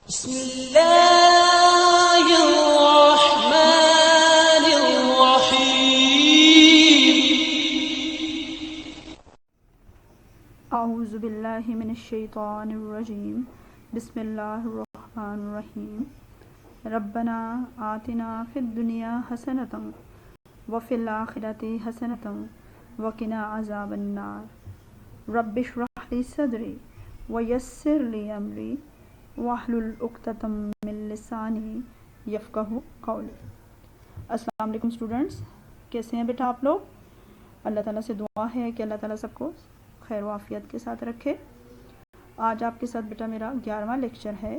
بسم اللہ الرحمن الرحیم اعوذ باللہ من الشیطان الرجیم بسم اللہ الرحمن الرحیم ربنا آتنا فی الدنیا حسنۃ وفی الآخرۃ حسنۃ وقنا عذاب النار رب اشرح لی صدری ویسر لی امری واحلل عقدۃ من لسانی یفقہوا قولی۔ السلام علیکم اسٹوڈنٹس، کیسے ہیں بیٹا آپ لوگ؟ اللہ تعالیٰ سے دعا ہے کہ اللہ تعالیٰ سب کو خیر و عافیت کے ساتھ رکھے۔ آج آپ کے ساتھ بیٹا میرا 11واں لیکچر ہے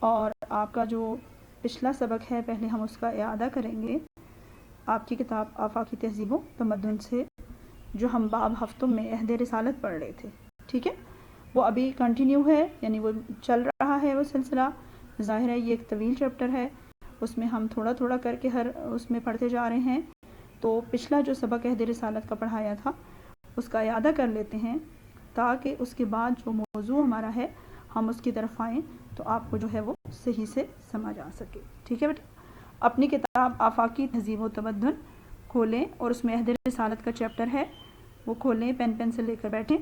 اور آپ کا جو پچھلا سبق ہے پہلے ہم اس کا اعادہ کریں گے۔ آپ کی کتاب آفاقی تہذیب و تمدن سے جو ہم باب ہفتوں میں عہد رسالت پڑھ رہے تھے، ٹھیک ہے، وہ ابھی کنٹینیو ہے، یعنی وہ چل رہا ہے وہ سلسلہ۔ ظاہر ہے یہ ایک طویل چیپٹر ہے، اس میں ہم تھوڑا تھوڑا کر کے ہر اس میں پڑھتے جا رہے ہیں۔ تو پچھلا جو سبق عہد رسالت کا پڑھایا تھا اس کا اعادہ کر لیتے ہیں تاکہ اس کے بعد جو موضوع ہمارا ہے ہم اس کی طرف آئیں تو آپ کو جو ہے وہ صحیح سے سمجھ آ سکے، ٹھیک ہے بیٹا۔ اپنی کتاب آفاقی تہذیب و تمدن کھولیں اور اس میں عہد رسالت کا چیپٹر ہے وہ کھولیں، پین پنسل لے کر بیٹھیں۔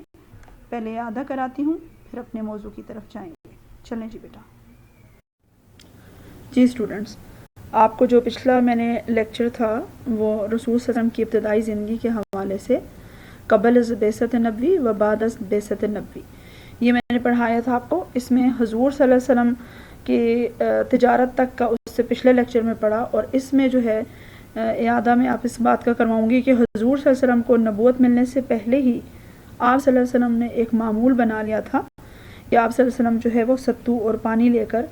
پہلے اعادہ کراتی ہوں پھر اپنے موضوع کی طرف جائیں گے۔ چلیں جی بیٹا۔ جی اسٹوڈنٹس، آپ کو جو پچھلا میں نے لیکچر تھا وہ رسول صلی اللہ علیہ وسلم کی ابتدائی زندگی کے حوالے سے قبل از بعثت نبوی و بعد از بعثت نبوی یہ میں نے پڑھایا تھا آپ کو۔ اس میں حضور صلی اللہ علیہ وسلم کی تجارت تک کا اس سے پچھلے لیکچر میں پڑھا، اور اس میں جو ہے اعادہ میں آپ اس بات کا کرواؤں گی کہ حضور صلی اللہ علیہ وسلم کو نبوت ملنے سے پہلے ہی آپ صلی اللہ علیہ وسلم نے ایک معمول بنا لیا تھا کہ آپ صلی اللہ علیہ وسلم جو ہے وہ ستو اور پانی لے کر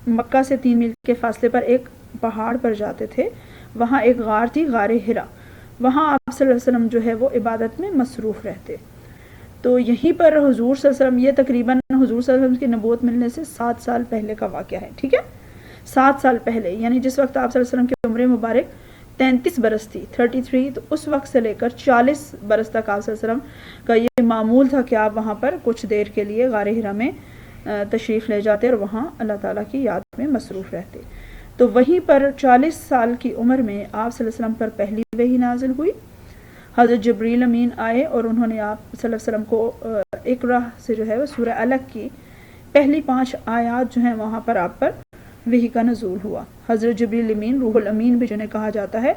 مکہ سے 3 میل کے فاصلے پر ایک پہاڑ پر جاتے تھے۔ وہاں ایک غار تھی، غار ہرا، وہاں آپ صلی اللہ علیہ وسلم جو ہے وہ عبادت میں مصروف رہتے۔ تو یہیں پر حضور صلی اللہ علیہ وسلم، یہ تقریباً حضور صلی اللہ علیہ وسلم کی نبوت ملنے سے 7 سال پہلے کا واقعہ ہے، ٹھیک ہے، 7 سال پہلے، یعنی جس وقت آپ صلی اللہ علیہ وسلم کی عمر مبارک 33 برس تھی، 33، تو اس وقت سے لے کر 40 برس تک آپ صلی اللہ علیہ وسلم کا یہ معمول تھا کہ آپ وہاں پر کچھ دیر کے لیے غار ہرا میں تشریف لے جاتے اور وہاں اللہ تعالیٰ کی یاد میں مصروف رہتے۔ تو وہیں پر 40 سال کی عمر میں آپ صلی اللہ علیہ وسلم پر پہلی وحی نازل ہوئی۔ حضرت جبریل امین آئے اور انہوں نے آپ صلی اللہ علیہ وسلم کو اقرا سے جو ہے وہ سورہ علق کی پہلی 5 آیات جو ہیں وہاں پر آپ پر وحی کا نزول ہوا۔ حضرت جبریل امین، روح الامین بھی جنہیں کہا جاتا ہے،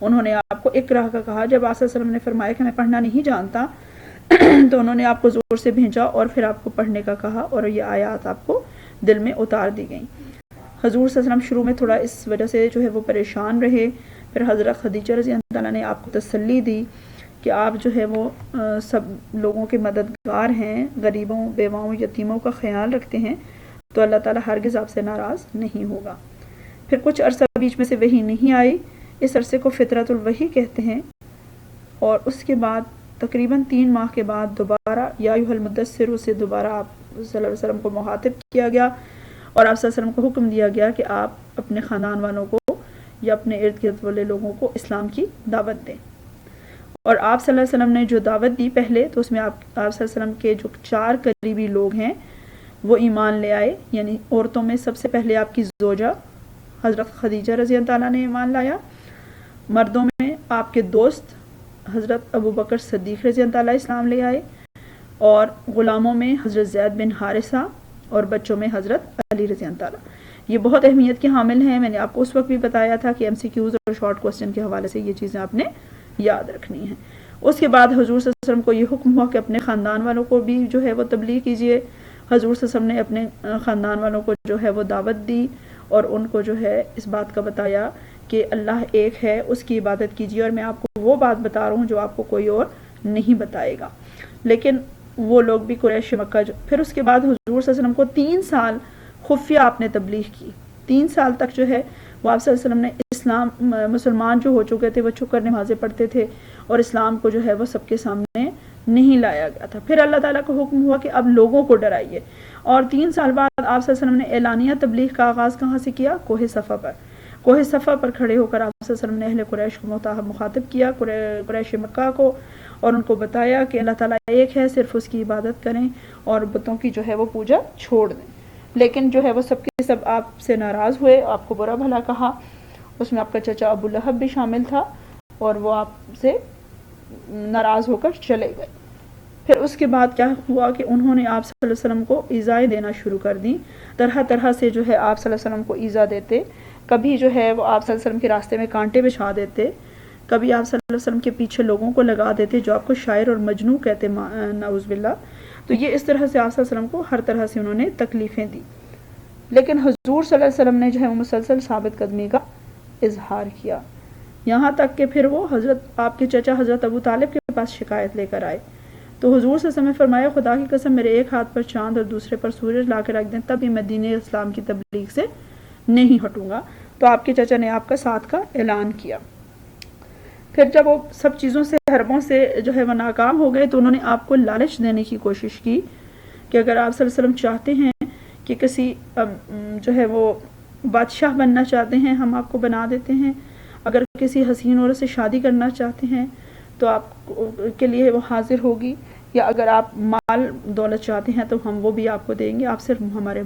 انہوں نے آپ کو اقرا کا کہا۔ جب آپ صلی اللہ علیہ وسلم نے فرمایا کہ میں پڑھنا نہیں جانتا تو انہوں نے آپ کو زور سے بھیجا اور پھر آپ کو پڑھنے کا کہا، اور یہ آیات آپ کو دل میں اتار دی گئیں۔ حضور صلی اللہ علیہ وسلم شروع میں تھوڑا اس وجہ سے جو ہے وہ پریشان رہے، پھر حضرت خدیجہ رضی اللہ عنہا نے آپ کو تسلی دی کہ آپ جو ہے وہ سب لوگوں کے مددگار ہیں، غریبوں، بیواؤں، یتیموں کا خیال رکھتے ہیں، تو اللہ تعالیٰ ہرگز آپ سے ناراض نہیں ہوگا۔ پھر کچھ عرصہ بیچ میں سے وحی نہیں آئی، اس عرصے کو فترۃ الوحی کہتے ہیں، اور اس کے بعد تقریباً 3 ماہ کے بعد دوبارہ یا ایھا المدثر سے دوبارہ آپ صلی اللہ علیہ وسلم کو مخاطب کیا گیا، اور آپ صلی اللہ علیہ وسلم کو حکم دیا گیا کہ آپ اپنے خاندان والوں کو یا اپنے ارد گرد والے لوگوں کو اسلام کی دعوت دیں۔ اور آپ صلی اللہ علیہ وسلم نے جو دعوت دی پہلے، تو اس میں آپ صلی اللہ علیہ وسلم کے جو 4 قریبی لوگ ہیں وہ ایمان لے آئے، یعنی عورتوں میں سب سے پہلے آپ کی زوجہ حضرت خدیجہ رضی اللہ عنہا نے ایمان لایا، مردوں میں آپ کے دوست حضرت ابوبکر صدیق رضی اللہ عنہ اسلام لے آئے، اور غلاموں میں حضرت زید بن حارثہ، اور بچوں میں حضرت علی رضی اللہ عنہ۔ یہ بہت اہمیت کے حامل ہیں، میں نے آپ کو اس وقت بھی بتایا تھا کہ MCQs اور شارٹ کوسچن کے حوالے سے یہ چیزیں آپ نے یاد رکھنی ہیں۔ اس کے بعد حضور صلی اللہ علیہ وسلم کو یہ حکم ہوا کہ اپنے خاندان والوں کو بھی جو ہے وہ تبلیغ کیجیے۔ حضور صلی اللہ علیہ وسلم نے اپنے خاندان والوں کو جو ہے وہ دعوت دی اور ان کو جو ہے اس بات کا بتایا کہ اللہ ایک ہے، اس کی عبادت کیجیے، اور میں آپ کو وہ بات بتا رہا ہوں جو آپ کو کوئی اور نہیں بتائے گا۔ لیکن وہ لوگ بھی قریش مکہ پھر اس کے بعد حضور صلی اللہ علیہ وسلم کو 3 سال خفیہ آپ نے تبلیغ کی۔ 3 سال تک جو ہے وہ آپ صلی اللہ علیہ وسلم نے اسلام، مسلمان جو ہو چکے تھے وہ چھپ کر نمازیں پڑھتے تھے اور اسلام کو جو ہے وہ سب کے سامنے نہیں لایا گیا تھا۔ پھر اللہ تعالیٰ کو حکم ہوا کہ اب لوگوں کو ڈرائیے، اور 3 سال بعد آپ صلی اللہ علیہ وسلم نے اعلانیہ تبلیغ کا آغاز کہاں سے کیا؟ کوہ صفا پر۔ کوہ صفا پر کھڑے ہو کر آپ صلی اللہ علیہ وسلم نے اہل قریش کو مخاطب کیا، قریش مکہ کو، اور ان کو بتایا کہ اللہ تعالیٰ ایک ہے، صرف اس کی عبادت کریں اور بتوں کی جو ہے وہ پوجا چھوڑ دیں۔ لیکن جو ہے وہ سب کے سب آپ سے ناراض ہوئے، آپ کو برا بھلا کہا. اس میں آپ کا چچا ابو لہب بھی شامل تھا، اور وہ آپ سے ناراض ہو کر چلے گئے. پھر اس کے بعد کیا ہوا کہ انہوں نے آپ صلی اللہ علیہ وسلم کو ایذائیں دینا شروع کر دی. طرح طرح سے جو ہے آپ صلی اللہ علیہ وسلم کو ایذا دیتے. کبھی جو ہے وہ آپ صلی اللہ علیہ وسلم کے راستے میں کانٹے بچھا دیتے، کبھی آپ صلی اللہ علیہ وسلم کے پیچھے لوگوں کو لگا دیتے جو آپ کو شاعر اور مجنوں کہتے، نعوذ باللہ. تو یہ اس طرح سے آپ صلی اللہ علیہ وسلم کو ہر طرح سے انہوں نے تکلیفیں دی. لیکن حضور صلی اللہ علیہ وسلم نے جو ہے وہ مسلسل ثابت قدمی کا اظہار کیا، یہاں تک کہ پھر وہ حضرت آپ کے چچا حضرت ابو طالب کے پاس شکایت لے کر آئے. تو حضور صلی اللہ علیہ وسلم نے فرمایا، خدا کی قسم میرے ایک ہاتھ پر چاند اور دوسرے پر سورج لا کے رکھ دیں تب بھی میں دین اسلام کی تبلیغ سے نہیں ہٹوں گا. تو آپ کے چچا نے آپ کا ساتھ کا اعلان کیا. پھر جب وہ سب چیزوں سے، حربوں سے جو ہے وہ ناکام ہو گئے، تو انہوں نے آپ کو لالچ دینے کی کوشش کی کہ اگر آپ صلی اللہ علیہ وسلم چاہتے ہیں کہ کسی جو ہے وہ بادشاہ بننا چاہتے ہیں، ہم آپ کو بنا دیتے ہیں. اگر کسی حسین عورت سے شادی کرنا چاہتے ہیں تو آپ کے لیے وہ حاضر ہوگی، یا اگر آپ مال دولت چاہتے ہیں تو ہم وہ بھی آپ کو دیں گے، آپ صرف ہمارے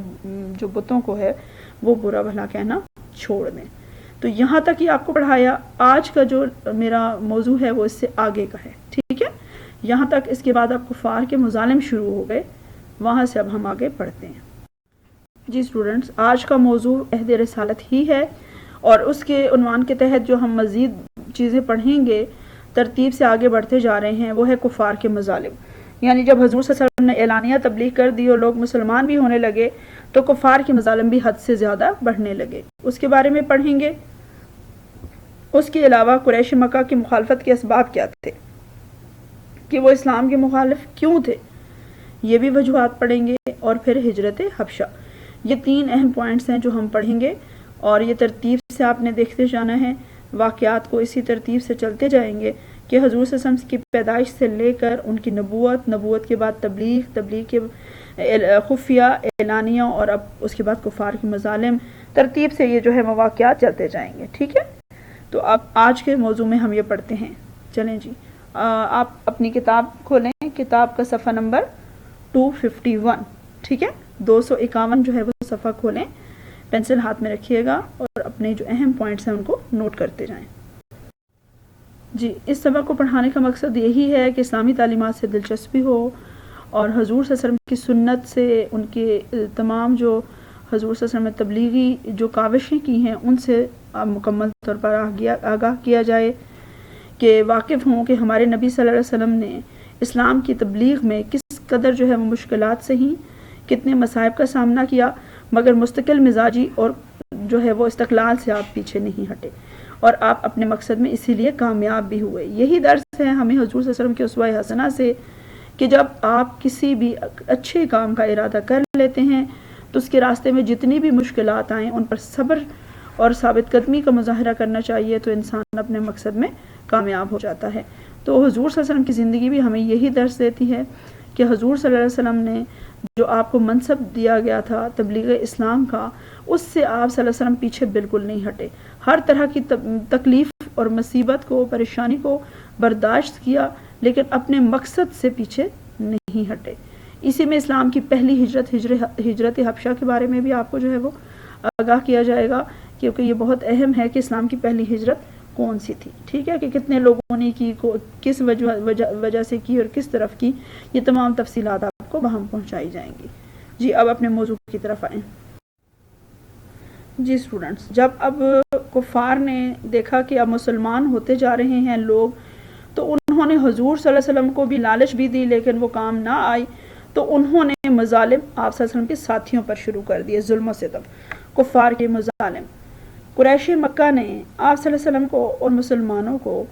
جو بتوں کو ہے وہ برا بھلا کہنا چھوڑ دیں. تو یہاں تک ہی آپ کو پڑھایا. آج کا جو میرا موضوع ہے وہ اس سے آگے کا ہے، ٹھیک ہے. یہاں تک. اس کے بعد اب کفار کے مظالم شروع ہو گئے، وہاں سے اب ہم آگے پڑھتے ہیں. جی اسٹوڈنٹس، آج کا موضوع عہد رسالت ہی ہے، اور اس کے عنوان کے تحت جو ہم مزید چیزیں پڑھیں گے، ترتیب سے آگے بڑھتے جا رہے ہیں، وہ ہے کفار کے مظالم. یعنی جب حضور صلی اللہ علیہ وسلم نے اعلانیہ تبلیغ کر دی اور لوگ مسلمان بھی ہونے لگے، تو کفار کے مظالم بھی حد سے زیادہ بڑھنے لگے. اس کے بارے میں پڑھیں گے. اس کے علاوہ قریش مکہ کی مخالفت کے اسباب کیا تھے، کہ وہ اسلام کے مخالف کیوں تھے، یہ بھی وجوہات پڑھیں گے. اور پھر ہجرت حبشہ. یہ 3 اہم پوائنٹس ہیں جو ہم پڑھیں گے، اور یہ ترتیب سے آپ نے دیکھتے جانا ہے. واقعات کو اسی ترتیب سے چلتے جائیں گے کہ حضور صلی اللہ علیہ وسلم کی پیدائش سے لے کر ان کی نبوت کے بعد تبلیغ کے خفیہ اعلانیہ، اور اب اس کے بعد کفار کے مظالم. ترتیب سے یہ جو ہے واقعات چلتے جائیں گے، ٹھیک ہے. تو اب آج کے موضوع میں ہم یہ پڑھتے ہیں. چلیں جی، آپ اپنی کتاب کھولیں. کتاب کا صفحہ نمبر 251، ٹھیک ہے. 251 جو ہے وہ صفحہ کھولیں، پینسل ہاتھ میں رکھیے گا، اور اپنے جو اہم پوائنٹس ہیں ان کو نوٹ کرتے جائیں. جی، اس سبق کو پڑھانے کا مقصد یہی ہے کہ اسلامی تعلیمات سے دلچسپی ہو، اور حضور صلی اللہ علیہ وسلم کی سنت سے ان کے تمام جو حضور صلی اللہ علیہ وسلم نے تبلیغی جو کاوشیں کی ہیں ان سے مکمل طور پر آگاہ کیا جائے، کہ واقف ہوں کہ ہمارے نبی صلی اللہ علیہ وسلم نے اسلام کی تبلیغ میں کس قدر جو ہے وہ مشکلات سہیں، کتنے مصائب کا سامنا کیا، مگر مستقل مزاجی اور جو ہے وہ استقلال سے آپ پیچھے نہیں ہٹے، اور آپ اپنے مقصد میں اسی لیے کامیاب بھی ہوئے. یہی درس ہے ہمیں حضور صلی اللہ علیہ وسلم کے اسوہ حسنہ سے، کہ جب آپ کسی بھی اچھے کام کا ارادہ کر لیتے ہیں تو اس کے راستے میں جتنی بھی مشکلات آئیں ان پر صبر اور ثابت قدمی کا مظاہرہ کرنا چاہیے، تو انسان اپنے مقصد میں کامیاب ہو جاتا ہے. تو حضور صلی اللہ علیہ وسلم کی زندگی بھی ہمیں یہی درس دیتی ہے کہ حضور صلی اللہ علیہ وسلم نے جو آپ کو منصب دیا گیا تھا تبلیغ اسلام کا، اس سے آپ صلی اللہ علیہ وسلم پیچھے بالکل نہیں ہٹے. ہر طرح کی تکلیف اور مصیبت کو، پریشانی کو برداشت کیا، لیکن اپنے مقصد سے پیچھے نہیں ہٹے. اسی میں اسلام کی پہلی ہجرت حبشہ کے بارے میں بھی آپ کو جو ہے وہ آگاہ کیا جائے گا، کیونکہ یہ بہت اہم ہے کہ اسلام کی پہلی ہجرت کون سی تھی، ٹھیک ہے، کہ کتنے لوگوں نے کی، کس وجہ سے کی، اور کس طرف کی. یہ تمام تفصیلات آپ کو وہاں پہنچائی جائیں گی. جی، اب اپنے موضوع کی طرف آئیں. جی اسٹوڈنٹس، جب اب کفار نے دیکھا کہ اب مسلمان ہوتے جا رہے ہیں لوگ، تو انہوں نے حضور صلی اللہ علیہ وسلم کو بھی لالچ بھی دی، لیکن وہ کام نہ آئی. تو انہوں نے مظالم آپ صلی اللہ علیہ وسلم کے ساتھیوں پر شروع کر دیے، ظلم و ستم. کفار کے مظالم. قریش مکہ نے آپ صلی اللہ علیہ وسلم کو اور مسلمانوں کو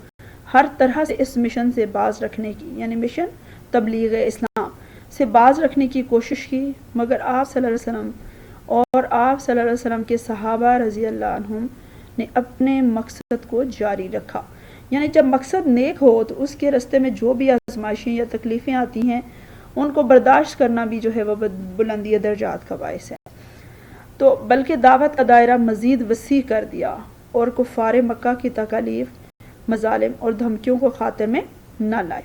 ہر طرح سے اس مشن سے باز رکھنے کی، یعنی مشن تبلیغ اسلام سے باز رکھنے کی کوشش کی، مگر آپ صلی اللہ علیہ وسلم اور آپ صلی اللہ علیہ وسلم کے صحابہ رضی اللہ عنہم نے اپنے مقصد کو جاری رکھا. یعنی جب مقصد نیک ہو تو اس کے راستے میں جو بھی آزمائشیں یا تکلیفیں آتی ہیں ان کو برداشت کرنا بھی جو ہے وہ بلندی درجات کا باعث ہے. تو بلکہ دعوت کا دائرہ مزید وسیع کر دیا، اور کفار مکہ کی تکالیف، مظالم اور دھمکیوں کو خاطر میں نہ لائے.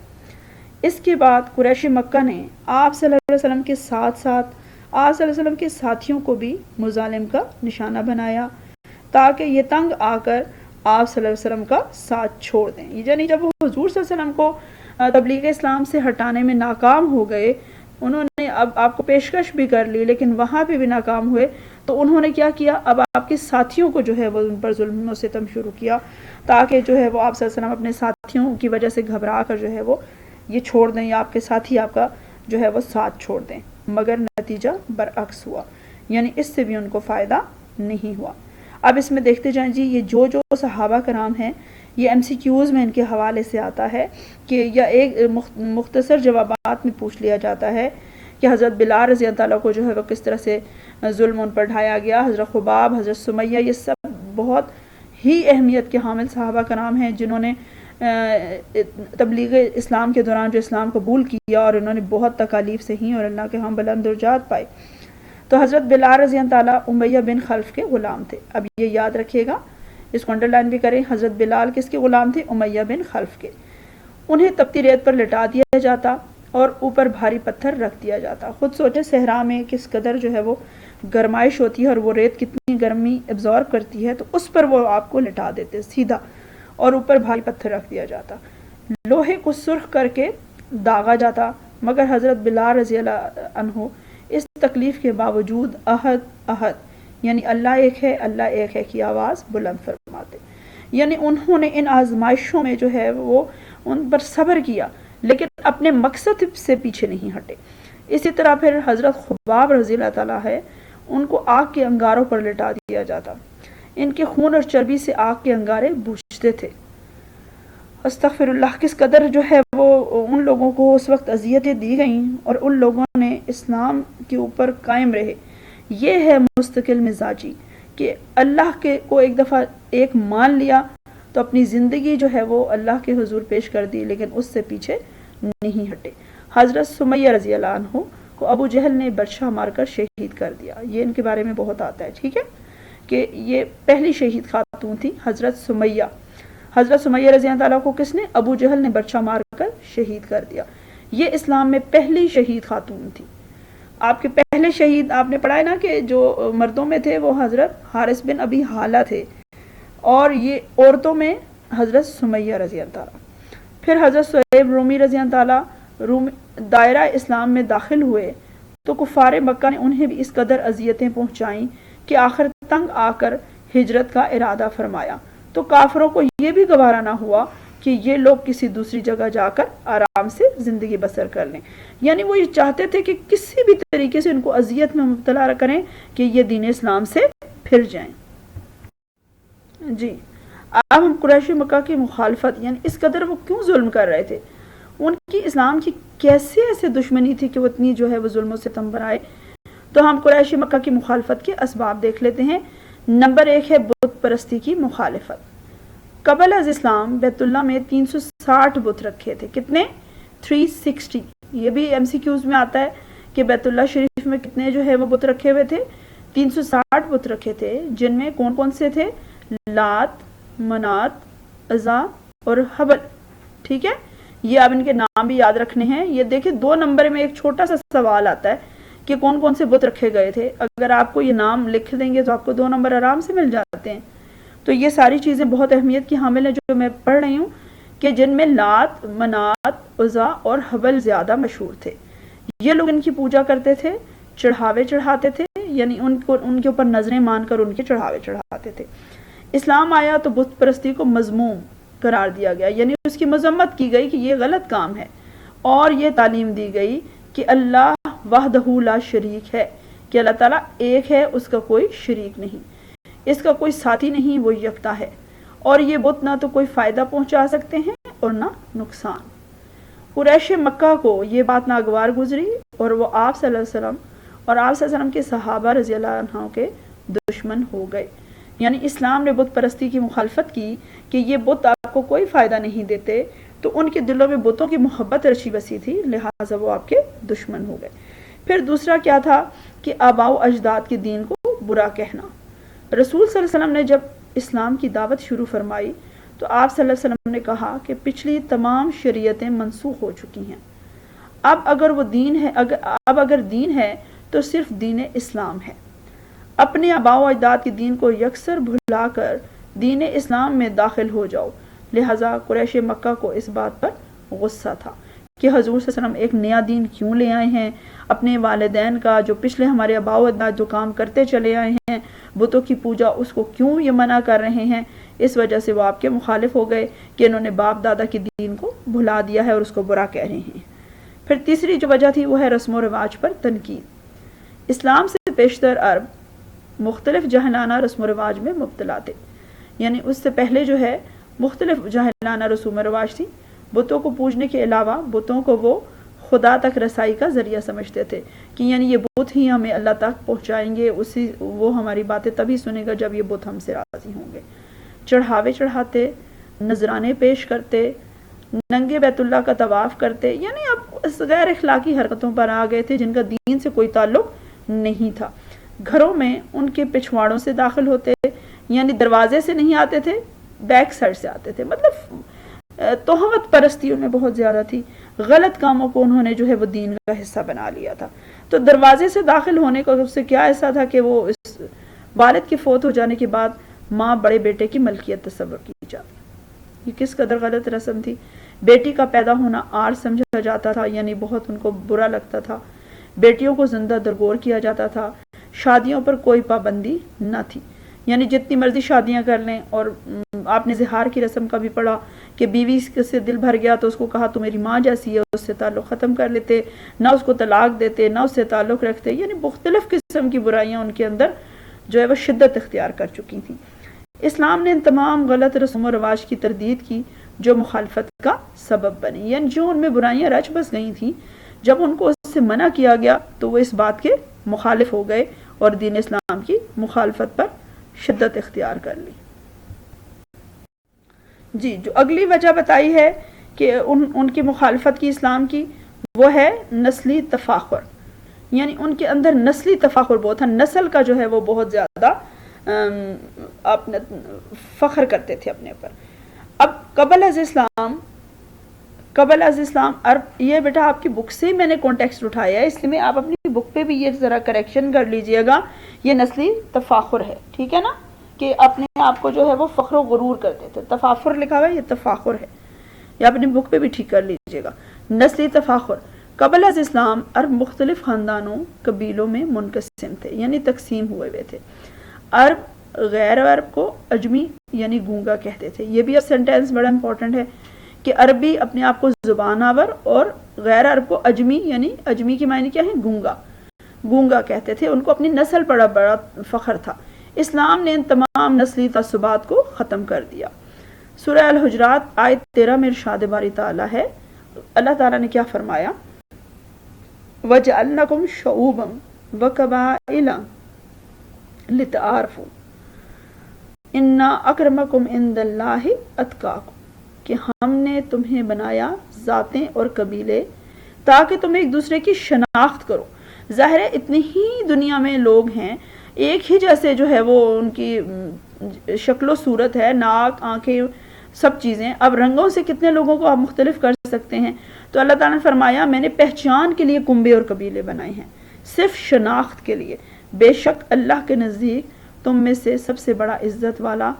اس کے بعد قریش مکہ نے آپ صلی اللہ علیہ وسلم کے ساتھ ساتھ آپ صلی اللہ علیہ وسلم کے ساتھیوں کو بھی مظالم کا نشانہ بنایا تاکہ یہ تنگ آ کر آپ صلی اللہ علیہ وسلم کا ساتھ چھوڑ دیں. یعنی جب وہ حضور صلی اللہ علیہ وسلم کو تبلیغ اسلام سے ہٹانے میں ناکام ہو گئے، انہوں نے اب آپ کو پیشکش بھی کر لی لیکن وہاں پہ بھی ناکام ہوئے، تو انہوں نے کیا کیا، اب آپ کے ساتھیوں کو جو ہے وہ ان پر ظلم و ستم شروع کیا تاکہ جو ہے وہ آپ صلی اللہ علیہ وسلم اپنے ساتھیوں کی وجہ سے گھبرا کر جو ہے وہ یہ چھوڑ دیں یا آپ کے ساتھی آپ کا جو ہے وہ ساتھ چھوڑ دیں. مگر نتیجہ برعکس ہوا، یعنی اس سے بھی ان کو فائدہ نہیں ہوا. اب اس میں دیکھتے جائیں جی، یہ جو صحابہ کرام ہیں، یہ ایم سی کیوز میں ان کے حوالے سے آتا ہے کہ یا ایک مختصر جوابات میں پوچھ لیا جاتا ہے کہ حضرت بلال رضی اللہ تعالیٰ کو جو ہے وہ کس طرح سے ظلم ان پر ڈھایا گیا، حضرت خباب، حضرت سمیہ، یہ سب بہت ہی اہمیت کے حامل صحابہ کرام ہیں جنہوں نے تبلیغ اسلام کے دوران جو اسلام قبول کیا اور انہوں نے بہت تکالیف سہیں اور اللہ کے ہاں بلند درجات پائے. تو حضرت بلال رضی اللہ تعالیٰ امیہ بن خلف کے غلام تھے. اب یہ یاد رکھیے گا، اس کو انڈر لائن بھی کریں، حضرت بلال کس کے غلام تھے؟ امیہ بن خلف کے. انہیں تپتی ریت پر لٹا دیا جاتا اور اوپر بھاری پتھر رکھ دیا جاتا. خود سوچیں صحرا میں کس قدر جو ہے وہ گرمائش ہوتی ہے اور وہ ریت کتنی گرمی ابزارب کرتی ہے، تو اس پر وہ آپ کو لٹا دیتے سیدھا اور اوپر بھاری پتھر رکھ دیا جاتا. لوہے کو سرخ کر کے داغا جاتا، مگر حضرت بلال رضی اللہ عنہ اس تکلیف کے باوجود احد احد یعنی اللہ ایک ہے، اللہ ایک ہے کی آواز بلند فرماتے. یعنی انہوں نے ان آزمائشوں میں جو ہے وہ ان پر صبر کیا لیکن اپنے مقصد سے پیچھے نہیں ہٹے. اسی طرح پھر حضرت خباب رضی اللہ تعالیٰ ہے، ان کو آگ کے انگاروں پر لٹا دیا جاتا. ان کے خون اور چربی سے آگ کے انگارے بجھتے تھے. استغفر اللہ، کس قدر جو ہے وہ ان لوگوں کو اس وقت اذیتیں دی گئیں اور ان لوگوں نے اسلام کے اوپر قائم رہے. یہ ہے مستقل مزاجی کہ اللہ کے کو ایک دفعہ ایک مان لیا تو اپنی زندگی جو ہے وہ اللہ کے حضور پیش کر دی لیکن اس سے پیچھے نہیں ہٹے. حضرت سمیہ رضی اللہ عنہ کو ابو جہل نے برچھا مار کر شہید کر دیا. یہ ان کے بارے میں بہت آتا ہے، ٹھیک ہے، کہ یہ پہلی شہید خاتون تھی حضرت سمیہ. حضرت سمیہ رضی اللہ تعالیٰ کو کس نے؟ ابو جہل نے برچھا مار کر شہید کر دیا. یہ اسلام میں پہلی شہید خاتون تھی. آپ کے پہلے شہید آپ نے پڑھا ہے نا کہ جو مردوں میں تھے وہ حضرت حارث بن ابی حالہ تھے اور یہ عورتوں میں حضرت سمیہ رضی اللہ تعالیٰ. پھر حضرت صہیب رومی رضی اللہ تعالیٰ دائرہ اسلام میں داخل ہوئے تو کفار مکہ نے انہیں بھی اس قدر اذیتیں پہنچائیں کہ آخر تنگ آ کر ہجرت کا ارادہ فرمایا. تو کافروں کو یہ بھی گوارا نہ ہوا کہ یہ لوگ کسی دوسری جگہ جا کر آرام سے زندگی بسر کر لیں. یعنی وہ یہ چاہتے تھے کہ کسی بھی طریقے سے ان کو اذیت میں مبتلا کریں کہ یہ دین اسلام سے پھر جائیں. جی اب ہم قریش مکہ کی مخالفت، یعنی اس قدر وہ کیوں ظلم کر رہے تھے، ان کی اسلام کی کیسے ایسے دشمنی تھی کہ وہ اتنی جو ہے وہ ظلم و ستم برائے. تو ہم قریش مکہ کی مخالفت کے اسباب دیکھ لیتے ہیں. نمبر 1 ہے بت پرستی کی مخالفت. قبل از اسلام بیت اللہ میں 360 بت رکھے تھے. کتنے؟ 360. یہ بھی ایم سی کیوز میں آتا ہے کہ بیت اللہ شریف میں کتنے جو ہے وہ بت رکھے ہوئے تھے؟ 360 بت رکھے تھے، جن میں کون کون سے تھے؟ لات، منات، عزا اور حبل. ٹھیک ہے، یہ اب ان کے نام بھی یاد رکھنے ہیں. یہ دیکھیں 2 نمبر میں ایک چھوٹا سا سوال آتا ہے کہ کون کون سے بت رکھے گئے تھے. اگر آپ کو یہ نام لکھ دیں گے تو آپ کو 2 نمبر آرام سے مل جاتے ہیں. تو یہ ساری چیزیں بہت اہمیت کی حامل ہیں جو میں پڑھ رہی ہوں کہ جن میں لات، منات، عزا اور حبل زیادہ مشہور تھے. یہ لوگ ان کی پوجا کرتے تھے، چڑھاوے چڑھاتے تھے، یعنی ان کے اوپر نظریں مان کر ان کے چڑھاوے چڑھاتے تھے. اسلام آیا تو بت پرستی کو مذموم قرار دیا گیا، یعنی اس کی مذمت کی گئی کہ یہ غلط کام ہے اور یہ تعلیم دی گئی کہ اللہ وحدہ لا شریک ہے، کہ اللہ تعالیٰ ایک ہے، اس کا کوئی شریک نہیں، اس کا کوئی ساتھی نہیں، وہ یکتا ہے. اور یہ بت نہ تو کوئی فائدہ پہنچا سکتے ہیں اور نہ نقصان. قریش مکہ کو یہ بات ناگوار گزری اور وہ آپ صلی اللہ علیہ وسلم اور آپ صلی اللہ علیہ وسلم کے صحابہ رضی اللہ عنہ کے دشمن ہو گئے. یعنی اسلام نے بت پرستی کی مخالفت کی کہ یہ بت آپ کو کوئی فائدہ نہیں دیتے، تو ان کے دلوں میں بتوں کی محبت رچی بسی تھی، لہٰذا وہ آپ کے دشمن ہو گئے. پھر دوسرا کیا تھا کہ آباء و اجداد کے دین کو برا کہنا. رسول صلی اللہ علیہ وسلم نے جب اسلام کی دعوت شروع فرمائی تو آپ صلی اللہ علیہ وسلم نے کہا کہ پچھلی تمام شریعتیں منسوخ ہو چکی ہیں. اب اگر دین ہے تو صرف دین اسلام ہے۔ اپنے آباء و اجداد کے دین کو یکسر بھلا کر دین اسلام میں داخل ہو جاؤ۔ لہٰذا قریش مکہ کو اس بات پر غصہ تھا کہ حضور صلی اللہ علیہ وسلم ایک نیا دین کیوں لے آئے ہیں، اپنے والدین کا جو پچھلے ہمارے آباء و اجداد جو کام کرتے چلے آئے ہیں، بتوں کی پوجا، اس کو کیوں یہ منع کر رہے ہیں۔ اس وجہ سے وہ آپ کے مخالف ہو گئے کہ انہوں نے باپ دادا کے دین کو بھلا دیا ہے اور اس کو برا کہہ رہے ہیں۔ پھر تیسری جو وجہ تھی وہ ہے رسم و رواج پر تنقید۔ اسلام سے پیشتر عرب مختلف جاہلانہ رسم و رواج میں مبتلا تھے، یعنی اس سے پہلے جو ہے مختلف جاہلانہ رسوم و رواج تھی۔ بتوں کو پوجنے کے علاوہ بتوں کو وہ خدا تک رسائی کا ذریعہ سمجھتے تھے کہ یعنی یہ بت ہی ہمیں اللہ تک پہنچائیں گے، وہ ہماری باتیں تبھی سنے گا جب یہ بت ہم سے راضی ہوں گے۔ چڑھاوے چڑھاتے، نذرانے پیش کرتے، ننگے بیت اللہ کا طواف کرتے، یعنی اب غیر اخلاقی حرکتوں پر آ گئے تھے جن کا دین سے کوئی تعلق نہیں تھا۔ گھروں میں ان کے پچھواڑوں سے داخل ہوتے، یعنی دروازے سے نہیں آتے تھے، بیک سائڈ سے آتے تھے۔ مطلب تہمت پرستی ان میں بہت زیادہ تھی، غلط کاموں کو انہوں نے جو ہے وہ دین کا حصہ بنا لیا تھا۔ تو دروازے سے داخل ہونے کا اس سے کیا ایسا تھا کہ وہ اس والد کے فوت ہو جانے کے بعد ماں بڑے بیٹے کی ملکیت تصور کی جاتی۔ یہ کس قدر غلط رسم تھی۔ بیٹی کا پیدا ہونا آر سمجھا جاتا تھا، یعنی بہت ان کو برا لگتا تھا۔ بیٹیوں کو زندہ درگور کیا جاتا تھا۔ شادیوں پر کوئی پابندی نہ تھی، یعنی جتنی مرضی شادیاں کر لیں۔ اور آپ نے زہار کی رسم کا بھی پڑھا کہ بیوی سے دل بھر گیا تو اس کو کہا تو میری ماں جیسی ہے، اس سے تعلق ختم کر لیتے، نہ اس کو طلاق دیتے نہ اس سے تعلق رکھتے، یعنی مختلف قسم کی برائیاں ان کے اندر جو ہے وہ شدت اختیار کر چکی تھیں۔ اسلام نے ان تمام غلط رسوم و رواج کی تردید کی جو مخالفت کا سبب بنی، یعنی جو ان میں برائیاں رچ بس گئی تھیں، جب ان کو اس سے منع کیا گیا تو وہ اس بات کے مخالف ہو گئے اور دین اسلام کی مخالفت پر شدت اختیار کر لی۔ جی، جو اگلی وجہ بتائی ہے کہ ان کی مخالفت کی اسلام کی، وہ ہے نسلی تفاخر، یعنی ان کے اندر نسلی تفاخر بہت ہے، نسل کا جو ہے وہ بہت زیادہ فخر کرتے تھے اپنے پر۔ اب قبل از اسلام عرب، یہ بیٹا آپ کی بک سے ہی میں نے کانٹیکسٹ اٹھایا ہے، اس لیے آپ اپنی بک پہ بھی یہ ذرا کریکشن کر لیجئے گا، یہ نسلی تفاخر ہے، ٹھیک ہے نا، کہ اپنے آپ کو جو ہے وہ فخر و غرور کرتے تھے۔ تفاخر لکھا ہوا ہے، یہ تفاخر ہے، یہ اپنی بک پہ بھی ٹھیک کر لیجئے گا۔ نسلی تفاخر، قبل از اسلام عرب مختلف خاندانوں قبیلوں میں منقسم تھے، یعنی تقسیم ہوئے تھے۔ عرب غیر عرب کو اجمی یعنی گونگا کہتے تھے۔ یہ بھی اب سینٹینس بڑا امپورٹنٹ ہے کہ عربی اپنے آپ کو زبان آور اور غیر عرب کو اجمی، یعنی اجمی کی معنی کیا ہے، گونگا کہتے تھے۔ ان کو اپنی نسل پر بڑا فخر تھا۔ اسلام نے ان تمام نسلی تعصبات کو ختم کر دیا۔ سورہ الحجرات آیت 13 میں ارشاد باری تعالیٰ ہے، اللہ تعالیٰ نے کیا فرمایا، وَجَعَلْنَكُمْ شُعُوبًا وَقَبَائِلَ لِتَعَارَفُوا اِنَّ أَكْرَمَكُمْ عِندَ اللَّهِ أَتْقَاكُمْ، کہ ہم نے تمہیں بنایا ذاتیں اور قبیلے تاکہ تم ایک دوسرے کی شناخت کرو۔ ظاہر ہے اتنی ہی دنیا میں لوگ ہیں، ایک ہی جیسے جو ہے وہ ان کی شکل و صورت ہے، ناک، آنکھیں، سب چیزیں، اب رنگوں سے کتنے لوگوں کو آپ مختلف کر سکتے ہیں۔ تو اللہ تعالیٰ نے فرمایا میں نے پہچان کے لیے کنبے اور قبیلے بنائے ہیں، صرف شناخت کے لیے۔ بے شک اللہ کے نزدیک تم میں سے سب سے بڑا عزت والا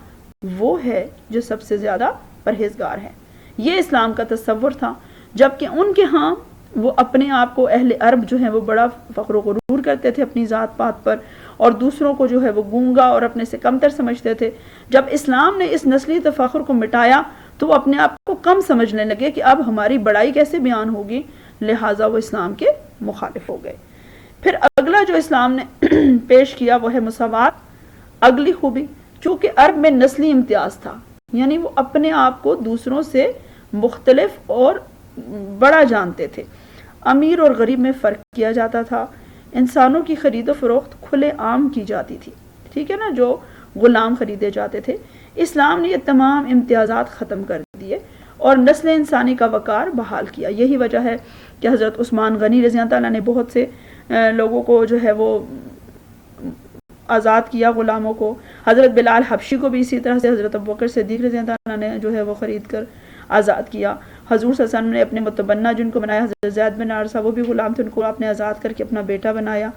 وہ ہے جو سب سے زیادہ پرہیزگار ہے۔ یہ اسلام کا تصور تھا، جبکہ ان کے ہاں وہ اپنے آپ کو اہل عرب جو ہیں وہ بڑا فخر و غرور کرتے تھے اپنی ذات پات پر، اور دوسروں کو جو ہے وہ گونگا اور اپنے سے کمتر سمجھتے تھے۔ جب اسلام نے اس نسلی تفاخر کو مٹایا تو وہ اپنے آپ کو کم سمجھنے لگے کہ اب ہماری بڑائی کیسے بیان ہوگی، لہٰذا وہ اسلام کے مخالف ہو گئے۔ پھر اگلا جو اسلام نے پیش کیا وہ ہے مساوات، اگلی خوبی۔ چونکہ عرب میں نسلی امتیاز تھا، یعنی وہ اپنے آپ کو دوسروں سے مختلف اور بڑا جانتے تھے۔ امیر اور غریب میں فرق کیا جاتا تھا، انسانوں کی خرید و فروخت کھلے عام کی جاتی تھی، ٹھیک ہے نا، جو غلام خریدے جاتے تھے۔ اسلام نے یہ تمام امتیازات ختم کر دیے اور نسل انسانی کا وقار بحال کیا۔ یہی وجہ ہے کہ حضرت عثمان غنی رضی اللہ تعالیٰ نے بہت سے لوگوں کو جو ہے وہ آزاد کیا، غلاموں کو۔ حضرت بلال حبشی کو بھی اسی طرح سے حضرت ابوبکر صدیق رضی اللہ تعالیٰ نے جو ہے وہ خرید کر آزاد کیا۔ حضور صلی اللہ علیہ وسلم نے اپنے متبنہ جن کو بنایا، حضرت زید بن حارثہ، وہ بھی غلام تھے، ان کو آپ نے آزاد کر کے اپنا بیٹا بنایا۔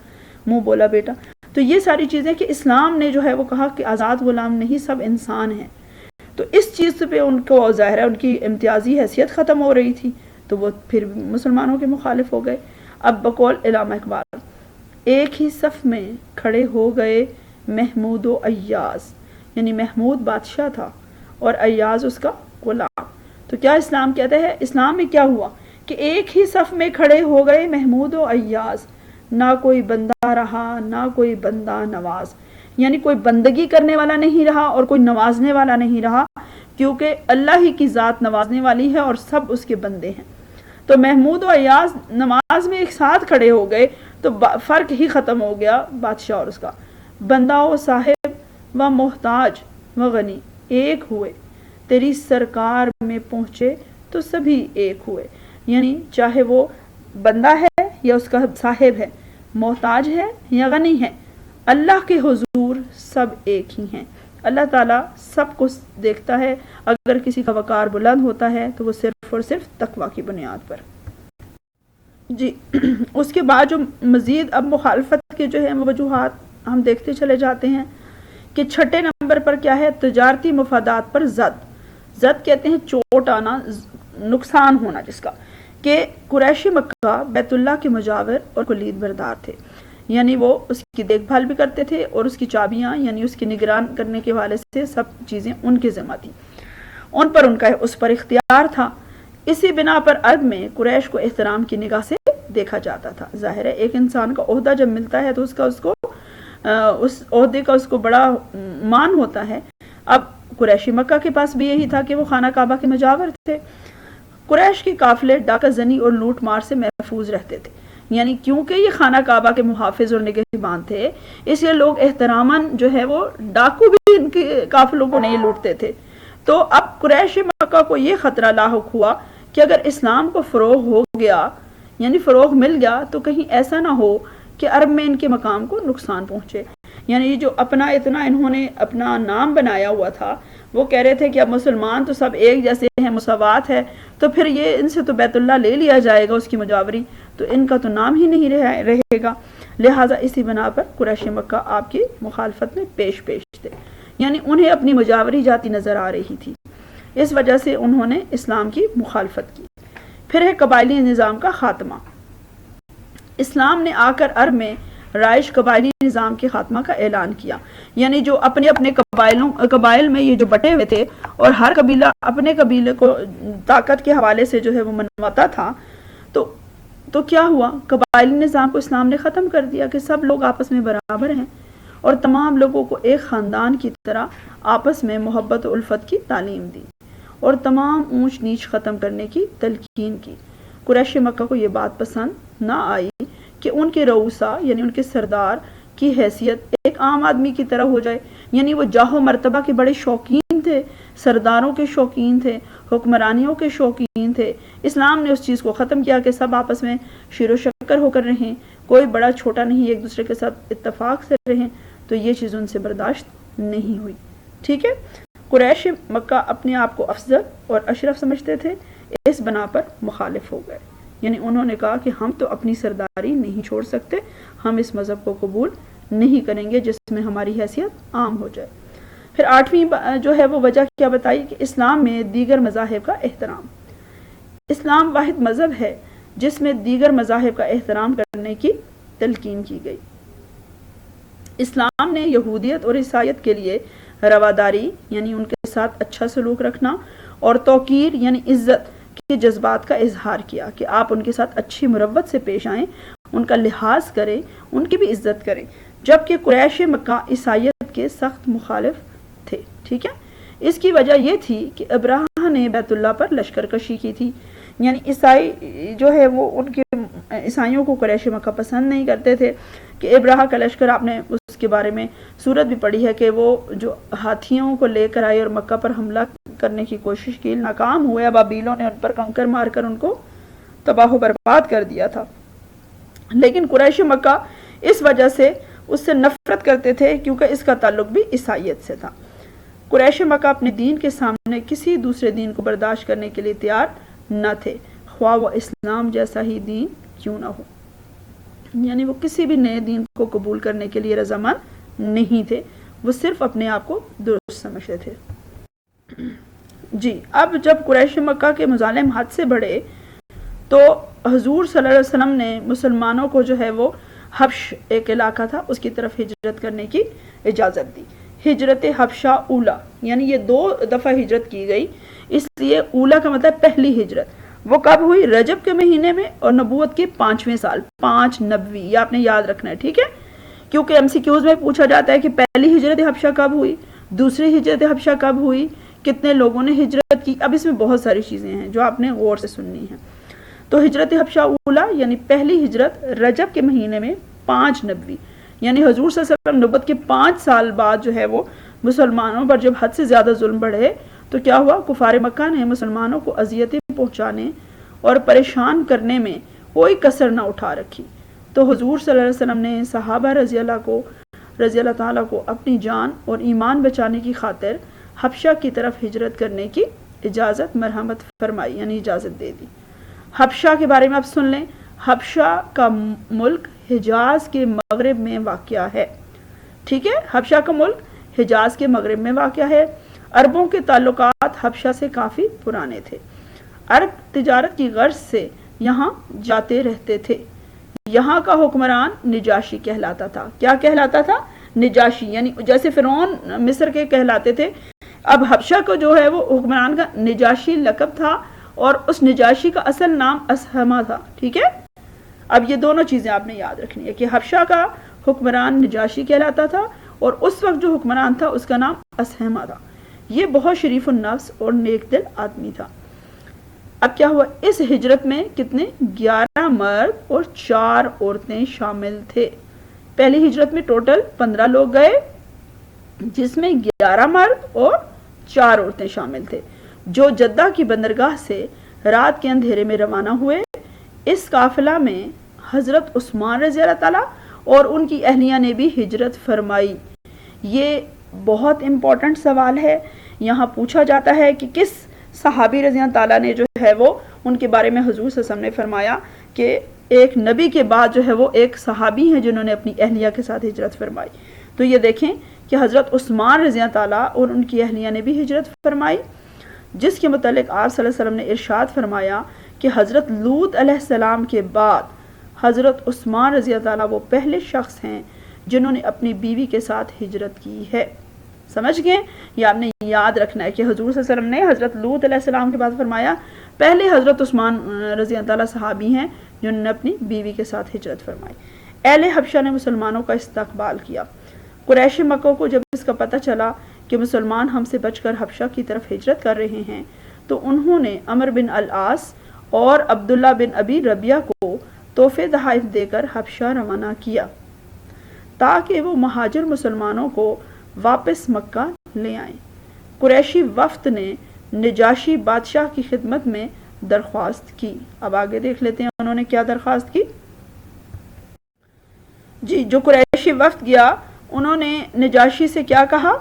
منہ بولا بیٹا. تو یہ ساری چیزیں کہ اسلام نے جو ہے وہ کہا کہ آزاد غلام نہیں سب انسان ہیں. تو اس چیز پہ ان کو ظاہر ہے ان کی امتیازی حیثیت ختم ہو رہی تھی تو وہ پھر مسلمانوں کے مخالف ہو گئے. اب بقول علامہ اقبال ایک ہی صف میں کھڑے ہو گئے محمود و ایاز، یعنی محمود بادشاہ تھا اور ایاز اس کا غلام. تو کیا اسلام کہتا ہے؟ اسلام میں کیا ہوا کہ ایک ہی صف میں کھڑے ہو گئے محمود و ایاز، نہ کوئی بندہ رہا نہ کوئی بندہ نواز، یعنی کوئی بندگی کرنے والا نہیں رہا اور کوئی نوازنے والا نہیں رہا، کیونکہ اللہ ہی کی ذات نوازنے والی ہے اور سب اس کے بندے ہیں. تو محمود و ایاز نماز میں ایک ساتھ کھڑے ہو گئے تو فرق ہی ختم ہو گیا بادشاہ اور اس کا. بندہ و صاحب و محتاج و غنی ایک ہوئے، تیری سرکار میں پہنچے تو سبھی ایک ہوئے، یعنی چاہے وہ بندہ ہے یا اس کا صاحب ہے، محتاج ہے یا غنی ہے، اللہ کے حضور سب ایک ہی ہیں. اللہ تعالیٰ سب کو دیکھتا ہے. اگر کسی کا وقار بلند ہوتا ہے تو وہ صرف اور صرف تقوی کی بنیاد پر. جی اس کے بعد جو مزید اب مخالفت کے جو ہے وجوہات ہم دیکھتے چلے جاتے ہیں کہ چھٹے نمبر پر کیا ہے؟ تجارتی مفادات پر زد. زد کہتے ہیں چوٹ آنا، نقصان ہونا جس کا، کہ قریش مکہ بیت اللہ کے مجاور اور کلید بردار تھے، یعنی وہ اس کی دیکھ بھال بھی کرتے تھے اور اس کی چابیاں یعنی اس کی نگران کرنے کے حوالے سے سب چیزیں ان کے ذمہ تھی، ان پر ان کا اس پر اختیار تھا. اسی بنا پر عرب میں قریش کو احترام کی نگاہ سے دیکھا جاتا تھا. ظاہر ہے ایک انسان کا عہدہ جب ملتا ہے تو اس عہدے کا اس کو بڑا مان ہوتا ہے. اب قریشی مکہ کے پاس بھی یہی تھا کہ وہ خانہ کعبہ کے مجاور تھے. قریش کے قافلے ڈاکہ زنی اور لوٹ مار سے محفوظ رہتے تھے، یعنی کیونکہ یہ خانہ کعبہ کے محافظ اور نگہبان تھے اس لیے لوگ احتراماً جو ہے وہ ڈاکو بھی ان کے قافلوں کو نہیں لوٹتے تھے. تو اب قریش مکہ کو یہ خطرہ لاحق ہوا کہ اگر اسلام کو فروغ ہو گیا یعنی فروغ مل گیا تو کہیں ایسا نہ ہو کہ عرب میں ان کے مقام کو نقصان پہنچے. یعنی جو اتنا انہوں نے اپنا نام بنایا ہوا تھا، وہ کہہ رہے تھے کہ اب مسلمان تو سب ایک جیسے ہیں، مساوات ہے، تو پھر یہ ان سے تو بیت اللہ لے لیا جائے گا اس کی مجاوری، تو ان کا تو نام ہی نہیں رہے گا. لہٰذا اسی بنا پر قریش مکہ آپ کی مخالفت میں پیش تھے، یعنی انہیں اپنی مجاوری جاتی نظر آ رہی تھی، اس وجہ سے انہوں نے اسلام کی مخالفت کی. پھر ہے قبائلی نظام کا خاتمہ. اسلام نے آ کر عرب میں رائج قبائلی نظام کے خاتمہ کا اعلان کیا، یعنی جو اپنے اپنے قبائل میں یہ جو بٹے ہوئے تھے اور ہر قبیلہ اپنے قبیلے کو طاقت کے حوالے سے جو ہے وہ منواتا تھا، تو کیا ہوا؟ قبائلی نظام کو اسلام نے ختم کر دیا کہ سب لوگ آپس میں برابر ہیں اور تمام لوگوں کو ایک خاندان کی طرح آپس میں محبت و الفت کی تعلیم دی اور تمام اونچ نیچ ختم کرنے کی تلقین کی. قریش مکہ کو یہ بات پسند نہ آئی کہ ان کے رؤسا یعنی ان کے سردار کی حیثیت ایک عام آدمی کی طرح ہو جائے، یعنی وہ جاہ و مرتبہ کے بڑے شوقین تھے، سرداروں کے شوقین تھے، حکمرانیوں کے شوقین تھے. اسلام نے اس چیز کو ختم کیا کہ سب آپس میں شیر و شکر ہو کر رہیں، کوئی بڑا چھوٹا نہیں، ایک دوسرے کے ساتھ اتفاق سے رہیں. تو یہ چیز ان سے برداشت نہیں ہوئی. ٹھیک ہے، قریش مکہ اپنے آپ کو افضل اور اشرف سمجھتے تھے، اس بنا پر مخالف ہو گئے. یعنی انہوں نے کہا کہ ہم تو اپنی سرداری نہیں چھوڑ سکتے، ہم اس مذہب کو قبول نہیں کریں گے جس میں ہماری حیثیت عام ہو جائے. پھر 8ویں جو ہے وہ وجہ کیا بتائی کہ اسلام میں دیگر مذاہب کا احترام. اسلام واحد مذہب ہے جس میں دیگر مذاہب کا احترام کرنے کی تلقین کی گئی. اسلام نے یہودیت اور عیسائیت کے لیے رواداری یعنی ان کے ساتھ اچھا سلوک رکھنا اور توقیر یعنی عزت کے جذبات کا اظہار کیا کہ آپ ان کے ساتھ اچھی مروت سے پیش آئیں، ان کا لحاظ کریں، ان کی بھی عزت کریں. جبکہ قریش مکہ عیسائیت کے سخت مخالف تھے. ٹھیک ہے، اس کی وجہ یہ تھی کہ ابراہ نے بیت اللہ پر لشکر کشی کی تھی. یعنی عیسائی جو ہے وہ ان کے عیسائیوں کو قریش مکہ پسند نہیں کرتے تھے کہ ابراہ کا لشکر، آپ نے اس کے بارے میں سورت بھی پڑھی ہے کہ وہ جو ہاتھیوں کو لے کر آئے اور مکہ پر حملہ کرنے کی کوشش کی، ناکام ہوئے. ابابیلوں نے ان پر کنکر مار کر ان کو تباہ و برباد کر دیا تھا. لیکن قریش مکہ اس وجہ سے اس سے نفرت کرتے تھے کیونکہ اس کا تعلق بھی عیسائیت سے تھا. قریش مکہ اپنے دین کے سامنے کسی دوسرے دین کو برداشت کرنے کے لیے تیار نہ تھے، خواہ وہ اسلام جیسا ہی دین کیوں نہ ہو. یعنی وہ کسی بھی نئے دین کو قبول کرنے کے لیے رضامند نہیں تھے، وہ صرف اپنے آپ کو درست سمجھتے تھے۔ جی اب جب قریش مکہ کے مظالم حد سے بڑھے تو حضور صلی اللہ علیہ وسلم نے مسلمانوں کو جو ہے وہ حبش ایک علاقہ تھا اس کی طرف ہجرت کرنے کی اجازت دی۔ ہجرت حبشہ اولا، یعنی یہ 2 دفعہ ہجرت کی گئی، اس لیے اولا کا مطلب پہلی ہجرت۔ وہ کب ہوئی؟ رجب کے مہینے میں اور نبوت کے 5ویں سال، 5 نبوی، یہ آپ نے یاد رکھنا ہے، ٹھیک ہے؟ کیونکہ ایم سی کیوز میں پوچھا جاتا ہے کہ پہلی ہجرت حبشہ کب ہوئی، دوسری ہجرت حبشہ کب ہوئی، کتنے لوگوں نے ہجرت کی۔ اب اس میں بہت ساری چیزیں ہیں جو آپ نے غور سے سننی ہیں۔ تو ہجرت حبشہ اولا یعنی پہلی ہجرت رجب کے مہینے میں 5 نبوی، یعنی حضور صلی اللہ علیہ وسلم نبوت کے 5 سال بعد جو ہے وہ مسلمانوں پر جب حد سے زیادہ ظلم بڑھے تو کیا ہوا؟ کفار مکہ نے مسلمانوں کو اذیتیں پہنچانے اور پریشان کرنے میں کوئی کسر نہ اٹھا رکھی۔ تو حضور صلی اللہ علیہ وسلم نے صحابہ رضی اللہ تعالیٰ کو اپنی جان اور ایمان بچانے کی خاطر حبشہ کی طرف ہجرت کرنے کی اجازت مرحمت فرمائی، یعنی اجازت دے دی۔ حبشہ کے بارے میں آپ سن لیں، حبشہ کا ملک حجاز کے مغرب میں واقع ہے، ٹھیک ہے؟ حبشہ کا ملک حجاز کے مغرب میں واقع ہے۔ عربوں کے تعلقات حبشہ سے کافی پرانے تھے، عرب تجارت کی غرض سے یہاں جاتے رہتے تھے۔ یہاں کا حکمران نجاشی کہلاتا تھا۔ کیا کہلاتا تھا؟ نجاشی، یعنی جیسے فرعون مصر کے کہلاتے تھے، اب حبشہ کو جو ہے وہ حکمران کا نجاشی لقب تھا اور اس نجاشی کا اصل نام اسہمہ تھا، ٹھیک ہے؟ اب یہ دونوں چیزیں آپ نے یاد رکھنی ہے کہ حبشہ کا حکمران نجاشی کہلاتا تھا اور اس وقت جو حکمران تھا اس کا نام اسہمہ تھا۔ یہ بہت شریف النفس اور نیک دل آدمی تھا۔ اب کیا ہوا؟ اس ہجرت میں کتنے؟ 11 مرد اور 4 عورتیں شامل تھے۔ پہلی ہجرت میں ٹوٹل 15 لوگ گئے جس میں 11 مرد اور 4 عورتیں شامل تھے، جو جدہ کی بندرگاہ سے رات کے اندھیرے میں روانہ ہوئے۔ اس قافلہ میں حضرت عثمان رضی اللہ تعالیٰ اور ان کی اہلیہ نے بھی ہجرت فرمائی۔ یہ بہت امپورٹنٹ سوال ہے، یہاں پوچھا جاتا ہے کہ کس صحابی رضی اللہ تعالیٰ نے جو ہے وہ ان کے بارے میں حضور صلی اللہ علیہ وسلم نے فرمایا کہ ایک نبی کے بعد جو ہے وہ ایک صحابی ہیں جنہوں نے اپنی اہلیہ کے ساتھ ہجرت فرمائی۔ تو یہ دیکھیں کہ حضرت عثمان رضی اللہ تعالیٰ اور ان کی اہلیہ نے بھی ہجرت فرمائی، جس کے متعلق آپ صلی اللہ علیہ وسلم نے ارشاد فرمایا کہ حضرت لوط علیہ السلام کے بعد حضرت عثمان رضی اللہ تعالیٰ وہ پہلے شخص ہیں جنہوں نے اپنی بیوی کے ساتھ ہجرت کی ہے۔ سمجھ گئے؟ یہ آپ نے یاد رکھنا ہے کہ حضور صلی اللہ علیہ وسلم نے حضرت لوط علیہ السلام کے بعد فرمایا پہلے حضرت عثمان رضی اللہ تعالیٰ صحابی ہیں جنہوں نے اپنی بیوی کے ساتھ ہجرت فرمائی۔ اہل حبشہ نے مسلمانوں کا استقبال کیا۔ قریش مکہ کو جب اس کا پتہ چلا کہ مسلمان ہم سے بچ کر حبشہ کی طرف ہجرت کر رہے ہیں تو انہوں نے عمر بن العاص اور عبداللہ بن ابی ربیہ کو تحفے تحائف دے کر حبشہ روانہ کیا تاکہ وہ مہاجر مسلمانوں کو واپس مکہ لے آئیں۔ قریشی وفد نے نجاشی بادشاہ کی خدمت میں درخواست کی۔ اب آگے دیکھ لیتے ہیں انہوں نے کیا درخواست کی۔ جی جو قریشی وفد گیا انہوں نے نجاشی سے کیا کہا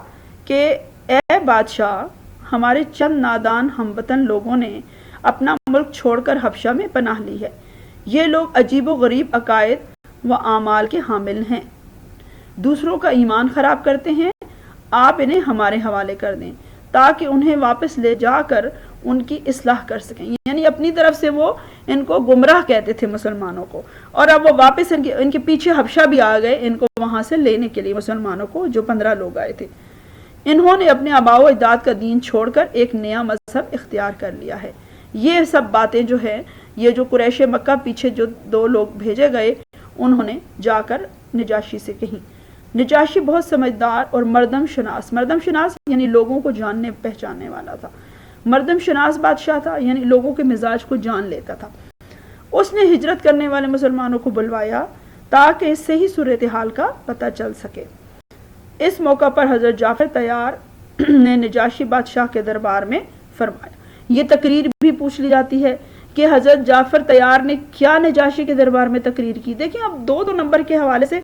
کہ اے بادشاہ، ہمارے چند نادان ہم وطن لوگوں نے اپنا ملک چھوڑ کر حبشہ میں پناہ لی ہے۔ یہ لوگ عجیب و غریب عقائد و اعمال کے حامل ہیں، دوسروں کا ایمان خراب کرتے ہیں۔ آپ انہیں ہمارے حوالے کر دیں تاکہ انہیں واپس لے جا کر ان کی اصلاح کر سکیں۔ یعنی اپنی طرف سے وہ ان کو گمراہ کہتے تھے مسلمانوں کو، اور اب وہ واپس ان کے پیچھے حبشہ بھی آ گئے ان کو وہاں سے لینے کے لیے، مسلمانوں کو جو 15 لوگ آئے تھے۔ انہوں نے اپنے آباء و اجداد کا دین چھوڑ کر ایک نیا مذہب اختیار کر لیا ہے۔ یہ سب باتیں جو ہیں، یہ جو قریش مکہ پیچھے جو 2 لوگ بھیجے گئے انہوں نے جا کر نجاشی سے کہیں۔ نجاشی بہت سمجھدار اور مردم شناس یعنی لوگوں کو جاننے پہچاننے والا تھا، مردم شناس بادشاہ تھا، یعنی لوگوں کے مزاج کو جان لیتا تھا۔ اس نے ہجرت کرنے والے مسلمانوں کو بلوایا تاکہ اس سے ہی صورتحال کا پتہ چل سکے۔ اس موقع پر حضرت جعفر طیار نے نجاشی بادشاہ کے دربار میں فرمایا۔ یہ تقریر بھی پوچھ لی جاتی ہے کہ حضرت جعفر طیار نے کیا نجاشی کے دربار میں تقریر کی۔ دیکھیں اب 2 نمبر کے حوالے سے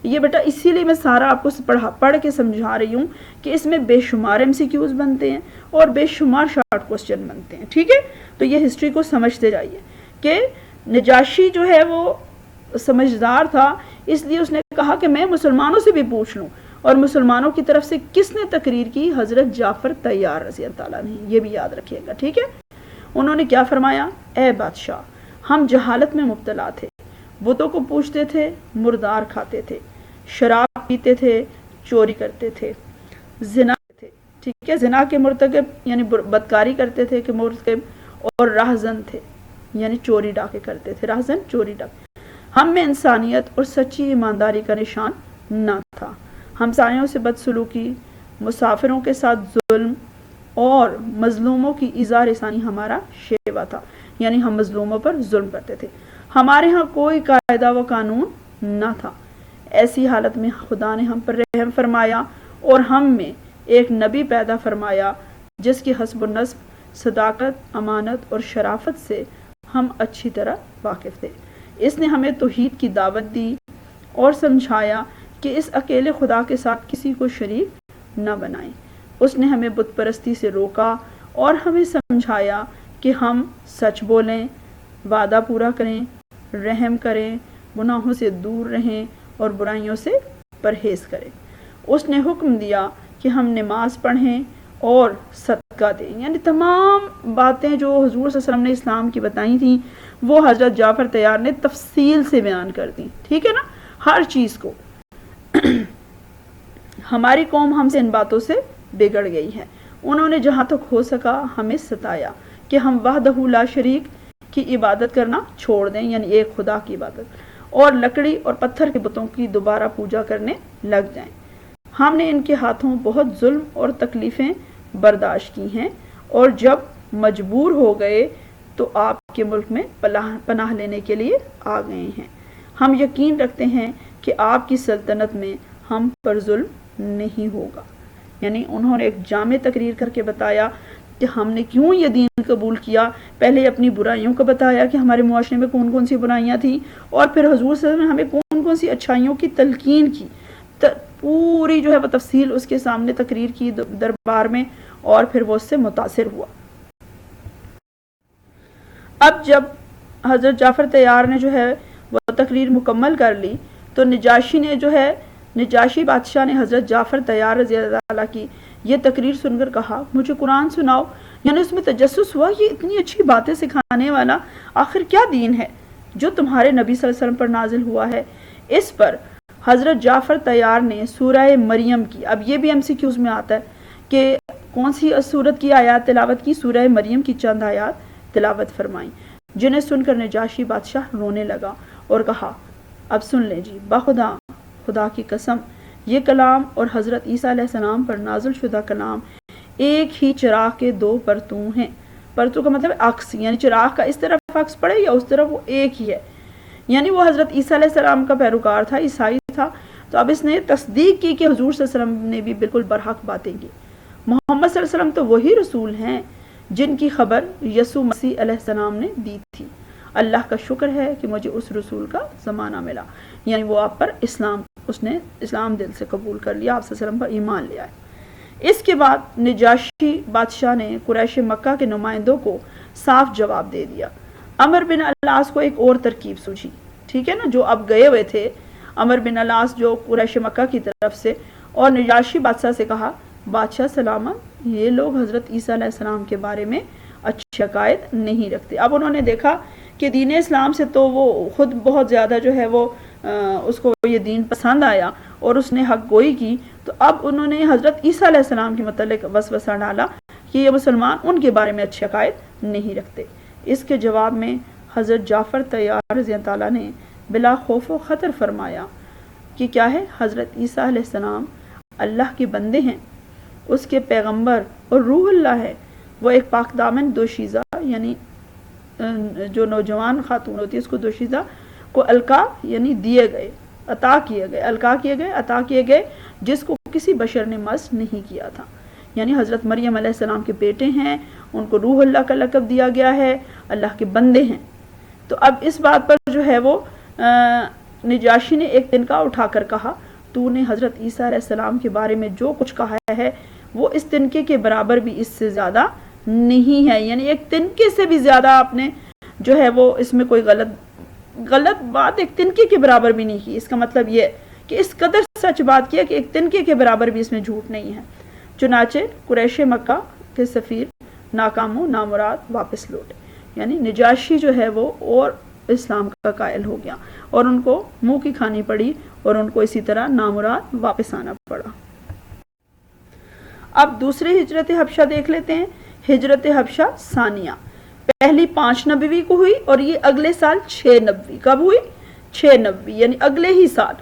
یہ بیٹا اسی لیے میں سارا آپ کو پڑھ کے سمجھا رہی ہوں کہ اس میں بے شمار MCQs بنتے ہیں اور بے شمار شارٹ کوسچن بنتے ہیں، ٹھیک ہے؟ تو یہ ہسٹری کو سمجھتے جائیے کہ نجاشی جو ہے وہ سمجھدار تھا، اس لیے اس نے کہا کہ میں مسلمانوں سے بھی پوچھ لوں، اور مسلمانوں کی طرف سے کس نے تقریر کی؟ حضرت جعفر طیار رضی اللہ تعالیٰ نے. یہ بھی یاد رکھیے گا، ٹھیک ہے. انہوں نے کیا فرمایا؟ اے بادشاہ، ہم جہالت میں مبتلا تھے، بتوں کو پوچھتے تھے، مردار کھاتے تھے، شراب پیتے تھے، چوری کرتے تھے، زنا تھے، ٹھیک ہے، زنا کے مرتکب یعنی بدکاری کرتے تھے کہ مرتکب، اور راہزن تھے یعنی چوری ڈاکے کرتے تھے، راہزن چوری ڈاکے. ہم میں انسانیت اور سچی ایمانداری کا نشان نہ تھا. ہمسایوں سے بدسلوکی، مسافروں کے ساتھ ظلم اور مظلوموں کی ایذا رسانی ہمارا شیوا تھا، یعنی ہم مظلوموں پر ظلم کرتے تھے. ہمارے ہاں کوئی قاعدہ و قانون نہ تھا. ایسی حالت میں خدا نے ہم پر رحم فرمایا اور ہم میں ایک نبی پیدا فرمایا جس کی حسب و نسب، صداقت، امانت اور شرافت سے ہم اچھی طرح واقف تھے. اس نے ہمیں توحید کی دعوت دی اور سمجھایا کہ اس اکیلے خدا کے ساتھ کسی کو شریک نہ بنائیں. اس نے ہمیں بت پرستی سے روکا اور ہمیں سمجھایا کہ ہم سچ بولیں، وعدہ پورا کریں، رحم کریں، گناہوں سے دور رہیں اور برائیوں سے پرہیز کریں. اس نے حکم دیا کہ ہم نماز پڑھیں اور صدقہ دیں. یعنی تمام باتیں جو حضور صلی اللہ علیہ وسلم نے اسلام کی بتائی تھیں وہ حضرت جعفر طیار نے تفصیل سے بیان کر دی، ٹھیک ہے نا، ہر چیز کو. ہماری قوم ہم سے ان باتوں سے بگڑ گئی ہے. انہوں نے جہاں تک ہو سکا ہمیں ستایا کہ ہم وحدہ لا شریک کی عبادت کرنا چھوڑ دیں، یعنی ایک خدا کی عبادت، اور لکڑی اور پتھر کے بتوں کی دوبارہ پوجا کرنے لگ جائیں. ہم نے ان کے ہاتھوں بہت ظلم اور تکلیفیں برداشت کی ہیں، اور جب مجبور ہو گئے تو آپ کے ملک میں پناہ لینے کے لیے آ گئے ہیں. ہم یقین رکھتے ہیں کہ آپ کی سلطنت میں ہم پر ظلم نہیں ہوگا. یعنی انہوں نے ایک جامع تقریر کر کے بتایا کہ ہم نے کیوں یہ دین قبول کیا. پہلے اپنی برائیوں کو بتایا کہ ہمارے معاشرے میں کون کون سی برائیاں تھیں، اور پھر حضور صلی اللہ علیہ وسلم نے ہمیں کون کون سی اچھائیوں کی تلقین کی، پوری جو ہے وہ تفصیل اس کے سامنے تقریر کی دربار میں، اور پھر وہ اس سے متاثر ہوا. اب جب حضرت جعفر طیار نے جو ہے وہ تقریر مکمل کر لی تو نجاشی بادشاہ نے حضرت جعفر طیار رضی اللہ عنہ کی یہ تقریر سن کر کہا، مجھے قرآن سناؤ. یعنی اس میں تجسس ہوا، یہ اتنی اچھی باتیں سکھانے والا آخر کیا دین ہے جو تمہارے نبی صلی اللہ علیہ وسلم پر نازل ہوا ہے. اس پر حضرت جعفر طیار نے سورہ مریم کی، اب یہ بھی MCQs میں آتا ہے کہ کون سی سورت کی آیات تلاوت کی، سورہ مریم کی چند آیات تلاوت فرمائیں، جنہیں سن کر نجاشی بادشاہ رونے لگا اور کہا، اب سن لیں جی، بخدا خدا کی قسم، یہ کلام اور حضرت عیسیٰ علیہ السلام پر نازل شدہ کلام ایک ہی چراغ کے دو پرتوں ہیں. پرتوں کا مطلب عکس، یعنی چراغ کا اس طرف عکس پڑے یا اس طرف، وہ ایک ہی ہے. یعنی وہ حضرت عیسیٰ علیہ السلام کا پیروکار تھا، عیسائی تھا. تو اب اس نے تصدیق کی کہ حضور صلی اللہ علیہ وسلم نے بھی بالکل برحق باتیں کی. محمد صلی اللہ علیہ وسلم تو وہی رسول ہیں جن کی خبر یسوع مسیح علیہ السلام نے دی تھی. اللہ کا شکر ہے کہ مجھے اس رسول کا زمانہ ملا. یعنی وہ آپ پر اس نے اسلام دل سے قبول کر لیا، آپ صلی اللہ علیہ وسلم پر ایمان لے آئے. اس کے بعد نجاشی بادشاہ نے قریش مکہ کے نمائندوں کو صاف جواب دے دیا. عمر بن العاص کو ایک اور ترکیب سوچی، ٹھیک ہے نا، جو اب گئے ہوئے تھے عمر بن العاص جو قریش مکہ کی طرف سے، اور نجاشی بادشاہ سے کہا، بادشاہ سلامت، یہ لوگ حضرت عیسیٰ علیہ السلام کے بارے میں اچھی عقائد نہیں رکھتے. اب انہوں نے دیکھا کہ دین اسلام سے تو وہ خود بہت زیادہ جو ہے وہ اس کو یہ دین پسند آیا اور اس نے حق گوئی کی. تو اب انہوں نے حضرت عیسیٰ علیہ السلام کے متعلق وسوسہ ڈالا کہ یہ مسلمان ان کے بارے میں اچھی عقائد نہیں رکھتے. اس کے جواب میں حضرت جعفر طیار رضی اللہ عنہ نے بلا خوف و خطر فرمایا کہ کیا ہے، حضرت عیسیٰ علیہ السلام اللہ کے بندے ہیں، اس کے پیغمبر اور روح اللہ ہے. وہ ایک پاک دامن دوشیزہ، یعنی جو نوجوان خاتون ہوتی ہے اس کو دوشیزہ کو القا یعنی دیے گئے، عطا کیے گئے جس کو کسی بشر نے مس نہیں کیا تھا. یعنی حضرت مریم علیہ السلام کے بیٹے ہیں، ان کو روح اللہ کا لقب دیا گیا ہے، اللہ کے بندے ہیں. تو اب اس بات پر جو ہے وہ نجاشی نے ایک تنکا اٹھا کر کہا، تو نے حضرت عیسیٰ علیہ السلام کے بارے میں جو کچھ کہا ہے وہ اس تنکے کے برابر بھی اس سے زیادہ نہیں ہے. یعنی ایک تنکے سے بھی زیادہ آپ نے جو ہے وہ اس میں کوئی غلط غلط بات ایک تنکے کے برابر بھی نہیں کی. اس کا مطلب یہ کہ اس قدر سچ بات کیا کہ ایک تنکے کے برابر بھی اس میں جھوٹ نہیں ہے. چنانچہ قریش مکہ کے سفیر ناکام و نامراد واپس لوٹے. یعنی نجاشی جو ہے وہ اور اسلام کا قائل ہو گیا اور ان کو منہ کی کھانی پڑی اور ان کو اسی طرح نامراد واپس آنا پڑا. اب دوسری ہجرت حبشہ دیکھ لیتے ہیں. ہجرت حبشہ ثانیہ پہلی 5 نبوی کو ہوئی اور یہ اگلے سال 6 نبوی. کب ہوئی؟ 6 نبوی یعنی اگلے ہی سال.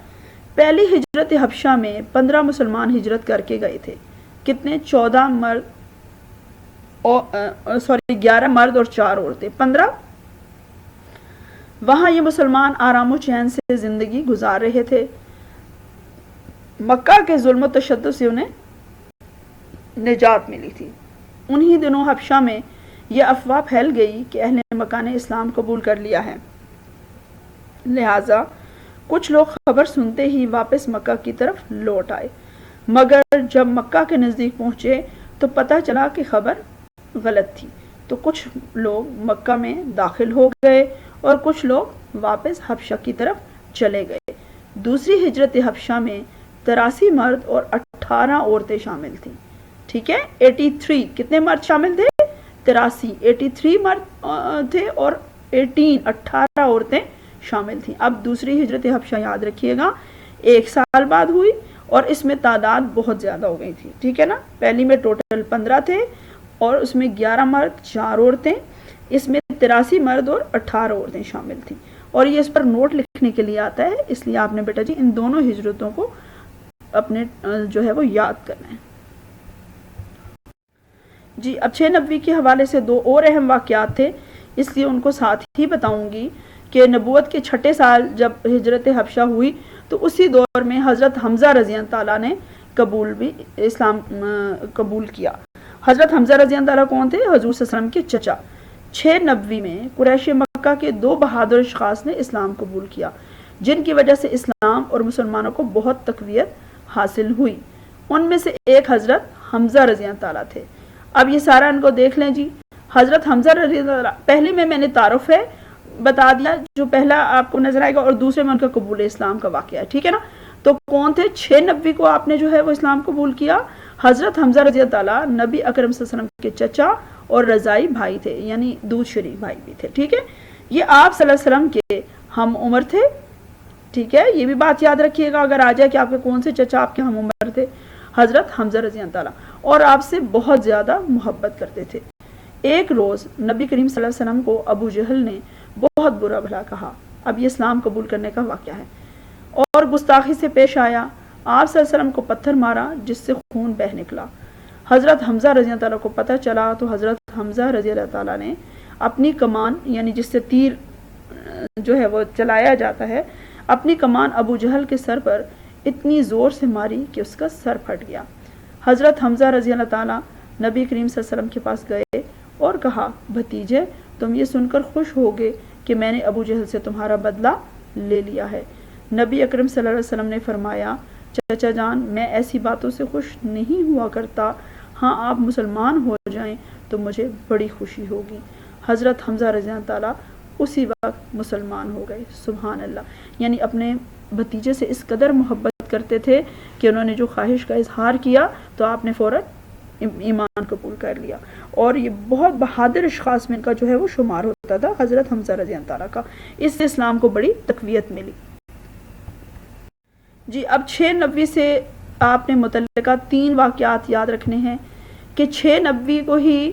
پہلی ہجرت حبشہ میں 15 مسلمان ہجرت کر کے گئے تھے. کتنے؟ 11 مرد اور 4 عورتیں. 15. وہاں یہ مسلمان آرام و چین سے زندگی گزار رہے تھے. مکہ کے ظلم و تشدد سے انہیں نجات ملی تھی. انہی دنوں حبشہ میں یہ افواہ پھیل گئی کہ اہل مکہ نے اسلام قبول کر لیا ہے. لہٰذا کچھ لوگ خبر سنتے ہی واپس مکہ کی طرف لوٹ آئے، مگر جب مکہ کے نزدیک پہنچے تو پتہ چلا کہ خبر غلط تھی. تو کچھ لوگ مکہ میں داخل ہو گئے اور کچھ لوگ واپس حبشہ کی طرف چلے گئے. دوسری ہجرت حبشہ میں 83 مرد اور 18 عورتیں شامل تھیں. ٹھیک ہے، 83 کتنے مرد شامل تھے؟ 83 مرد تھے اور 18 عورتیں شامل تھیں. اب دوسری ہجرت حبشہ یاد رکھیے گا 1 سال بعد ہوئی اور اس میں تعداد بہت زیادہ ہو گئی تھی. ٹھیک ہے نا، پہلی میں ٹوٹل 15 تھے اور اس میں 11 مرد 4 عورتیں. اس میں 83 مرد اور 18 عورتیں شامل تھیں. اور یہ اس پر نوٹ لکھنے کے لیے آتا ہے، اس لیے آپ نے بیٹا جی ان دونوں ہجرتوں کو اپنے جو ہے وہ یاد کرنا ہے. جی اب 6 نبوی کے حوالے سے 2 اور اہم واقعات تھے، اس لیے ان کو ساتھ ہی بتاؤں گی. کہ نبوت کے 6 سال جب ہجرت حبشہ ہوئی تو اسی دور میں حضرت حمزہ رضی اللہ تعالیٰ نے اسلام قبول کیا. حضرت حمزہ رضی اللہ تعالیٰ کون تھے؟ حضور صلی اللہ علیہ وسلم کے چچا. 6 نبوی میں قریش مکہ کے 2 بہادر اشخاص نے اسلام قبول کیا، جن کی وجہ سے اسلام اور مسلمانوں کو بہت تقویت حاصل ہوئی. ان میں سے ایک حضرت حمزہ رضی اللہ تعالیٰ تھے. اب یہ سارا ان کو دیکھ لیں جی. حضرت حمزہ رضی اللہ تعالیٰ پہلے میں نے تعارف ہے بتا دیا جو پہلا آپ کو نظر آئے گا، اور دوسرے میں ان کا قبول اسلام کا واقعہ ہے. ٹھیک ہے نا، تو کون تھے؟ 6 نبوی کو آپ نے جو ہے وہ اسلام قبول کیا. حضرت حمزہ رضی اللہ تعالیٰ نبی اکرم صلی اللہ علیہ وسلم کے چچا اور رضائی بھائی تھے، یعنی دودھ شریک بھائی بھی تھے. ٹھیک ہے، یہ آپ صلی اللہ علیہ وسلم کے ہم عمر تھے. ٹھیک ہے، یہ بھی بات یاد رکھیے گا اگر آ جائے کہ آپ کے کون سے چچا آپ کے ہم عمر تھے. حضرت حمزہ رضی اللہ تعالیٰ اور آپ سے بہت زیادہ محبت کرتے تھے. ایک روز نبی کریم صلی اللہ علیہ وسلم کو ابو جہل نے بہت برا بھلا کہا. اب یہ اسلام قبول کرنے کا واقعہ ہے. اور گستاخی سے پیش آیا. آپ صلی اللہ علیہ وسلم کو پتھر مارا جس سے خون بہہ نکلا. حضرت حمزہ رضی اللہ تعالیٰ کو پتہ چلا تو حضرت حمزہ رضی اللہ تعالیٰ نے اپنی کمان، یعنی جس سے تیر جو ہے وہ چلایا جاتا ہے، اپنی کمان ابو جہل کے سر پر اتنی زور سے ماری کہ اس کا سر پھٹ گیا. حضرت حمزہ رضی اللہ تعالیٰ نبی کریم صلی اللہ علیہ وسلم کے پاس گئے اور کہا، بھتیجے تم یہ سن کر خوش ہوگے کہ میں نے ابو جہل سے تمہارا بدلہ لے لیا ہے. نبی اکرم صلی اللہ علیہ وسلم نے فرمایا، چچا جان میں ایسی باتوں سے خوش نہیں ہوا کرتا، ہاں آپ مسلمان ہو جائیں تو مجھے بڑی خوشی ہوگی. حضرت حمزہ رضی اللہ تعالیٰ اسی وقت مسلمان ہو گئے. سبحان اللہ. یعنی اپنے بھتیجے سے اس قدر محبت کرتے تھے کہ انہوں نے جو خواہش کا اظہار کیا تو آپ نے فوراً ایمان قبول کر لیا. اور یہ بہت بہادر اشخاص میں ان کا جو ہے وہ شمار ہوتا تھا حضرت حمزہ رضی اللہ تعالیٰ کا. اس سے اسلام کو بڑی تقویت ملی. جی اب 6 نبوی سے آپ نے متعلقہ 3 واقعات یاد رکھنے ہیں کہ 6 نبوی کو ہی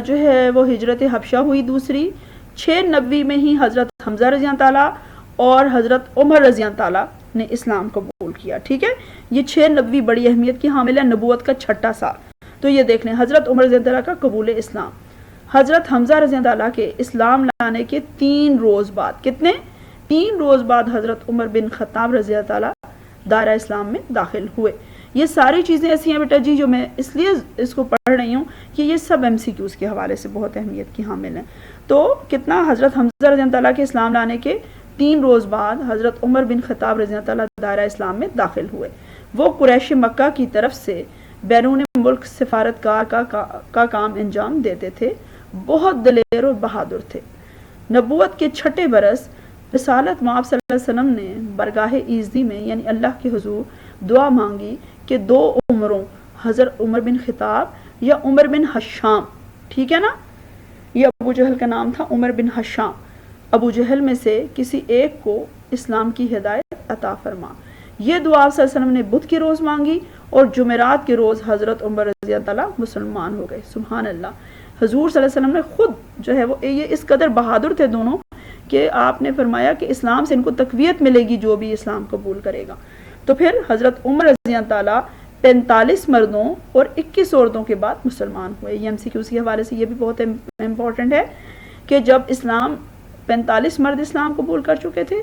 جو ہے وہ ہجرت حبشہ ہوئی. دوسری 6 نبوی میں ہی حضرت حمزہ رضی اللہ تعالیٰ اور حضرت عمر رضی اللہ تعالیٰ نے اسلام قبول کیا. ٹھیک ہے، یہ 6 نبوی بڑی اہمیت کی حامل ہے. نبوت کا 6 سال. تو یہ دیکھ لیں حضرت عمر رضی اللہ تعالیٰ کا قبول اسلام. حضرت حمزہ رضی اللہ تعالیٰ کے اسلام لانے کے 3 روز بعد، کتنے؟ 3 روز بعد حضرت عمر بن خطاب رضی اللہ تعالیٰ دائرہ اسلام میں داخل ہوئے. یہ ساری چیزیں ایسی ہیں بیٹا جی جو میں اس لیے اس کو پڑھ رہی ہوں کہ یہ سب MCQs کے حوالے سے بہت اہمیت کی حامل ہیں. تو کتنا؟ حضرت حمزہ رضی اللہ تعالیٰ کے اسلام لانے کے 3 روز بعد حضرت عمر بن خطاب رضی اللہ تعالیٰ دائرہ اسلام میں داخل ہوئے. وہ قریش مکہ کی طرف سے بیرون ملک سفارتکار کا کام انجام دیتے تھے. بہت دلیر اور بہادر تھے. نبوت کے 6 برس رسالت میں آپ صلی اللہ علیہ وسلم نے برگاہ ایزدی میں یعنی اللہ کے حضور دعا مانگی کہ 2 عمروں حضرت عمر بن خطاب یا عمر بن حشام، ٹھیک ہے نا، یہ ابو جہل کا نام تھا، عمر بن حشام، ابو جہل میں سے کسی ایک کو اسلام کی ہدایت عطا فرما۔ یہ دعا آپ صلی اللہ علیہ وسلم نے بدھ کے روز مانگی اور جمعرات کے روز حضرت عمر رضی اللہ تعالیٰ مسلمان ہو گئے۔ سبحان اللہ، حضور صلی اللہ علیہ وسلم نے خود جو ہے وہ یہ اس قدر بہادر تھے دونوں کہ آپ نے فرمایا کہ اسلام سے ان کو تقویت ملے گی جو بھی اسلام قبول کرے گا۔ تو پھر حضرت عمر رضی اللہ تعالیٰ 45 مردوں اور 21 عورتوں کے بعد مسلمان ہوئے۔ یہ MCQs کے حوالے سے یہ بھی بہت امپورٹنٹ ہے کہ جب 45 مرد اسلام قبول کر چکے تھے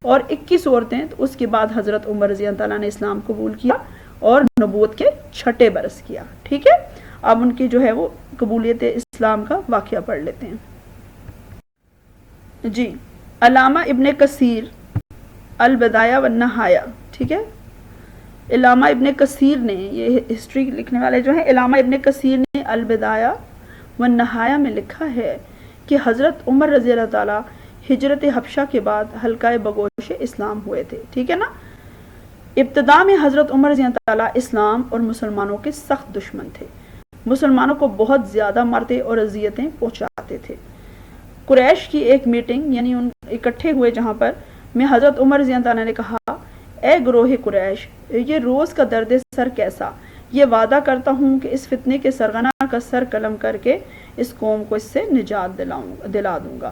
اور 21 عورتیں، تو اس کے بعد حضرت عمر رضی اللہ تعالیٰ نے اسلام قبول کیا اور نبوت کے 6 برس کیا، ٹھیک ہے۔ اب ان کی جو ہے وہ قبولیت اسلام کا واقعہ پڑھ لیتے ہیں۔ جی، علامہ ابن کثیر البدایہ والنہایہ، ٹھیک ہے، علامہ ابن کثیر نے، یہ ہسٹری لکھنے والے جو ہیں، علامہ ابن کثیر نے البدایہ والنہایہ میں لکھا ہے کہ حضرت عمر رضی اللہ تعالیٰ ہجرت حبشہ کے بعد حلقہ بگوش اسلام ہوئے تھے، ٹھیک ہے نا۔ ابتدا میں حضرت عمر رضی اللہ تعالیٰ اسلام اور مسلمانوں کے سخت دشمن تھے، مسلمانوں کو بہت زیادہ مارتے اور اذیتیں پہنچاتے تھے۔ قریش کی ایک میٹنگ یعنی ان اکٹھے ہوئے جہاں پر میں حضرت عمر رضی اللہ تعالیٰ نے کہا، اے گروہ قریش، یہ روز کا درد سر کیسا، یہ وعدہ کرتا ہوں کہ اس فتنے کے سرغنہ کا سر قلم کر کے اس قوم کو اس سے نجات دلا دوں گا۔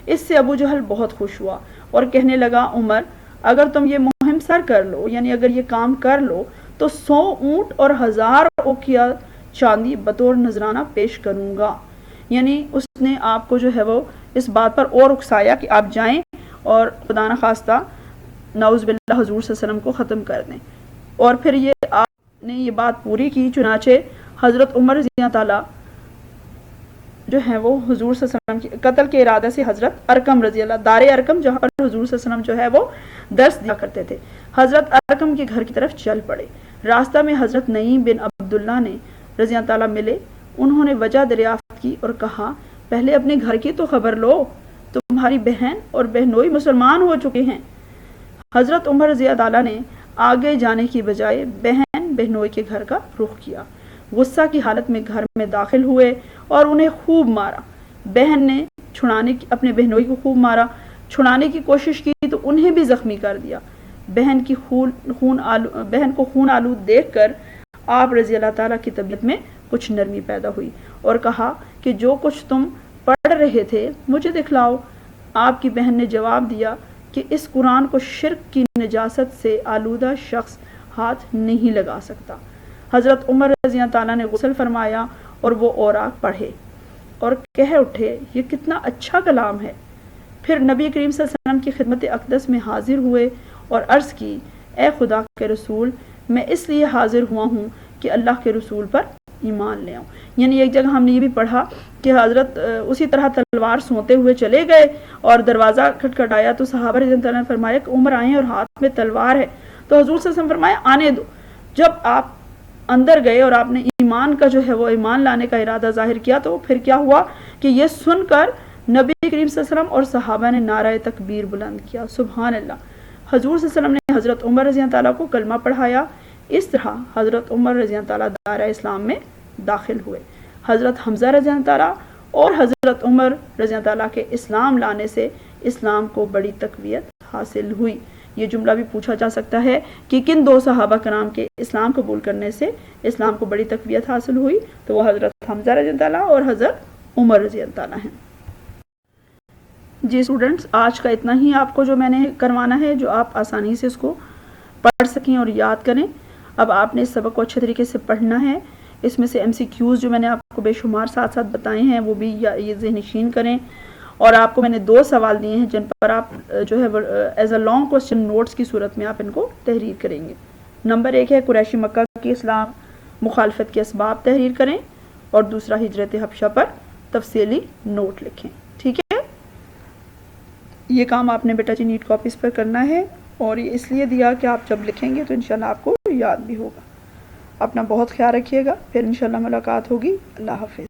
اس سے ابو جہل بہت خوش ہوا اور کہنے لگا، عمر اگر تم یہ مہم سر کر لو، یعنی اگر یہ کام کر لو تو 100 اونٹ اور 1000 اوقیہ چاندی بطور نذرانہ پیش کروں گا۔ یعنی اس نے آپ کو جو ہے وہ اس بات پر اور اکسایا کہ آپ جائیں اور خدا نخواستہ نعوذ باللہ حضور صلی اللہ علیہ وسلم کو ختم کر دیں۔ اور پھر یہ آپ نے یہ بات پوری کی، چنانچہ حضرت عمر رضی اللہ تعالیٰ جو ہیں وہ حضور صلی اللہ علیہ وسلم کی قتل کے ارادے سے حضرت ارقم رضی اللہ، دار ارقم جہاں پر حضور صلی اللہ علیہ وسلم جو ہے وہ درس دیا کرتے تھے، حضرت ارقم کے گھر کی طرف چل پڑے۔ راستہ میں حضرت نعیم بن عبداللہ نے رضی اللہ تعالیٰ ملے، انہوں نے وجہ دریافت کی اور کہا، پہلے اپنے گھر کی تو خبر لو، تمہاری بہن اور بہنوئی مسلمان ہو چکے ہیں۔ حضرت عمر رضی اللہ تعالیٰ نے آگے جانے کی بجائے بہن بہنوئی کے گھر کا رخ کیا، غصہ کی حالت میں گھر میں داخل ہوئے اور انہیں خوب مارا۔ بہن نے اپنے بہنوئی کو خوب مارا، چھڑانے کی کوشش کی تو انہیں بھی زخمی کر دیا۔ بہن کو خون آلود دیکھ کر آپ رضی اللہ تعالیٰ کی طبیعت میں کچھ نرمی پیدا ہوئی اور کہا کہ جو کچھ تم پڑھ رہے تھے مجھے دکھلاؤ۔ آپ کی بہن نے جواب دیا کہ اس قرآن کو شرک کی نجاست سے آلودہ شخص ہاتھ نہیں لگا سکتا۔ حضرت عمر رضی اللہ تعالیٰ نے غسل فرمایا اور وہ اوراق پڑھے اور کہہ اٹھے، یہ کتنا اچھا کلام ہے۔ پھر نبی کریم صلی اللہ علیہ وسلم کی خدمت اقدس میں حاضر ہوئے اور عرض کی، اے خدا کے رسول، میں اس لیے حاضر ہوا ہوں کہ اللہ کے رسول پر ایمان لے آؤں۔ یعنی ایک جگہ ہم نے یہ بھی پڑھا کہ حضرت اسی طرح تلوار سونتے ہوئے چلے گئے اور دروازہ کھٹکھٹایا تو صحابہ رضی اللہ عنہ نے فرمایا کہ عمر آئیں اور ہاتھ میں تلوار ہے، تو حضور صلی اللہ علیہ وسلم فرمایا آنے دو۔ جب آپ اندر گئے اور آپ نے ایمان کا جو ہے وہ ایمان لانے کا ارادہ ظاہر کیا تو پھر کیا ہوا کہ یہ سن کر نبی کریم صلی اللہ علیہ وسلم اور صحابہ نے نعرہ تکبیر بلند کیا۔ سبحان اللہ۔ حضور صلی اللہ علیہ وسلم نے حضرت عمر رضی اللہ تعالیٰ کو کلمہ پڑھایا۔ اس طرح حضرت عمر رضی اللہ تعالیٰ دائرہ اسلام میں داخل ہوئے۔ حضرت حمزہ رضی اللہ تعالیٰ اور حضرت عمر رضی اللہ تعالیٰ کے اسلام لانے سے اسلام کو بڑی تقویت حاصل ہوئی۔ یہ جملہ بھی پوچھا جا سکتا ہے کہ کن 2 صحابہ کرام کے اسلام قبول کرنے سے اسلام کو بڑی تقویت حاصل ہوئی، تو وہ حضرت حمزہ رضی اللہ تعالیٰ اور حضرت عمر رضی اللہ تعالیٰ ہیں۔ جی اسٹوڈنٹس، آج کا اتنا ہی آپ کو جو میں نے کروانا ہے، جو آپ آسانی سے اس کو پڑھ سکیں اور یاد کریں۔ اب آپ نے اس سبق کو اچھے طریقے سے پڑھنا ہے۔ اس میں سے MCQs جو میں نے آپ کو بے شمار ساتھ ساتھ بتائے ہیں وہ بھی یہ ذہن نشین کریں، اور آپ کو میں نے 2 سوال دیے ہیں جن پر آپ جو ہے as a long question notes کی صورت میں آپ ان کو تحریر کریں گے۔ نمبر 1 ہے قریشی مکہ کی اسلام مخالفت کے اسباب تحریر کریں، اور دوسرا ہجرت حبشہ پر تفصیلی نوٹ لکھیں، ٹھیک ہے۔ یہ کام آپ نے بیٹا جی نیٹ کاپیز پر کرنا ہے، اور یہ اس لیے دیا کہ آپ جب لکھیں گے تو انشاءاللہ آپ کو یاد بھی ہوگا۔ اپنا بہت خیال رکھیے گا، پھر انشاءاللہ ملاقات ہوگی۔ اللہ حافظ۔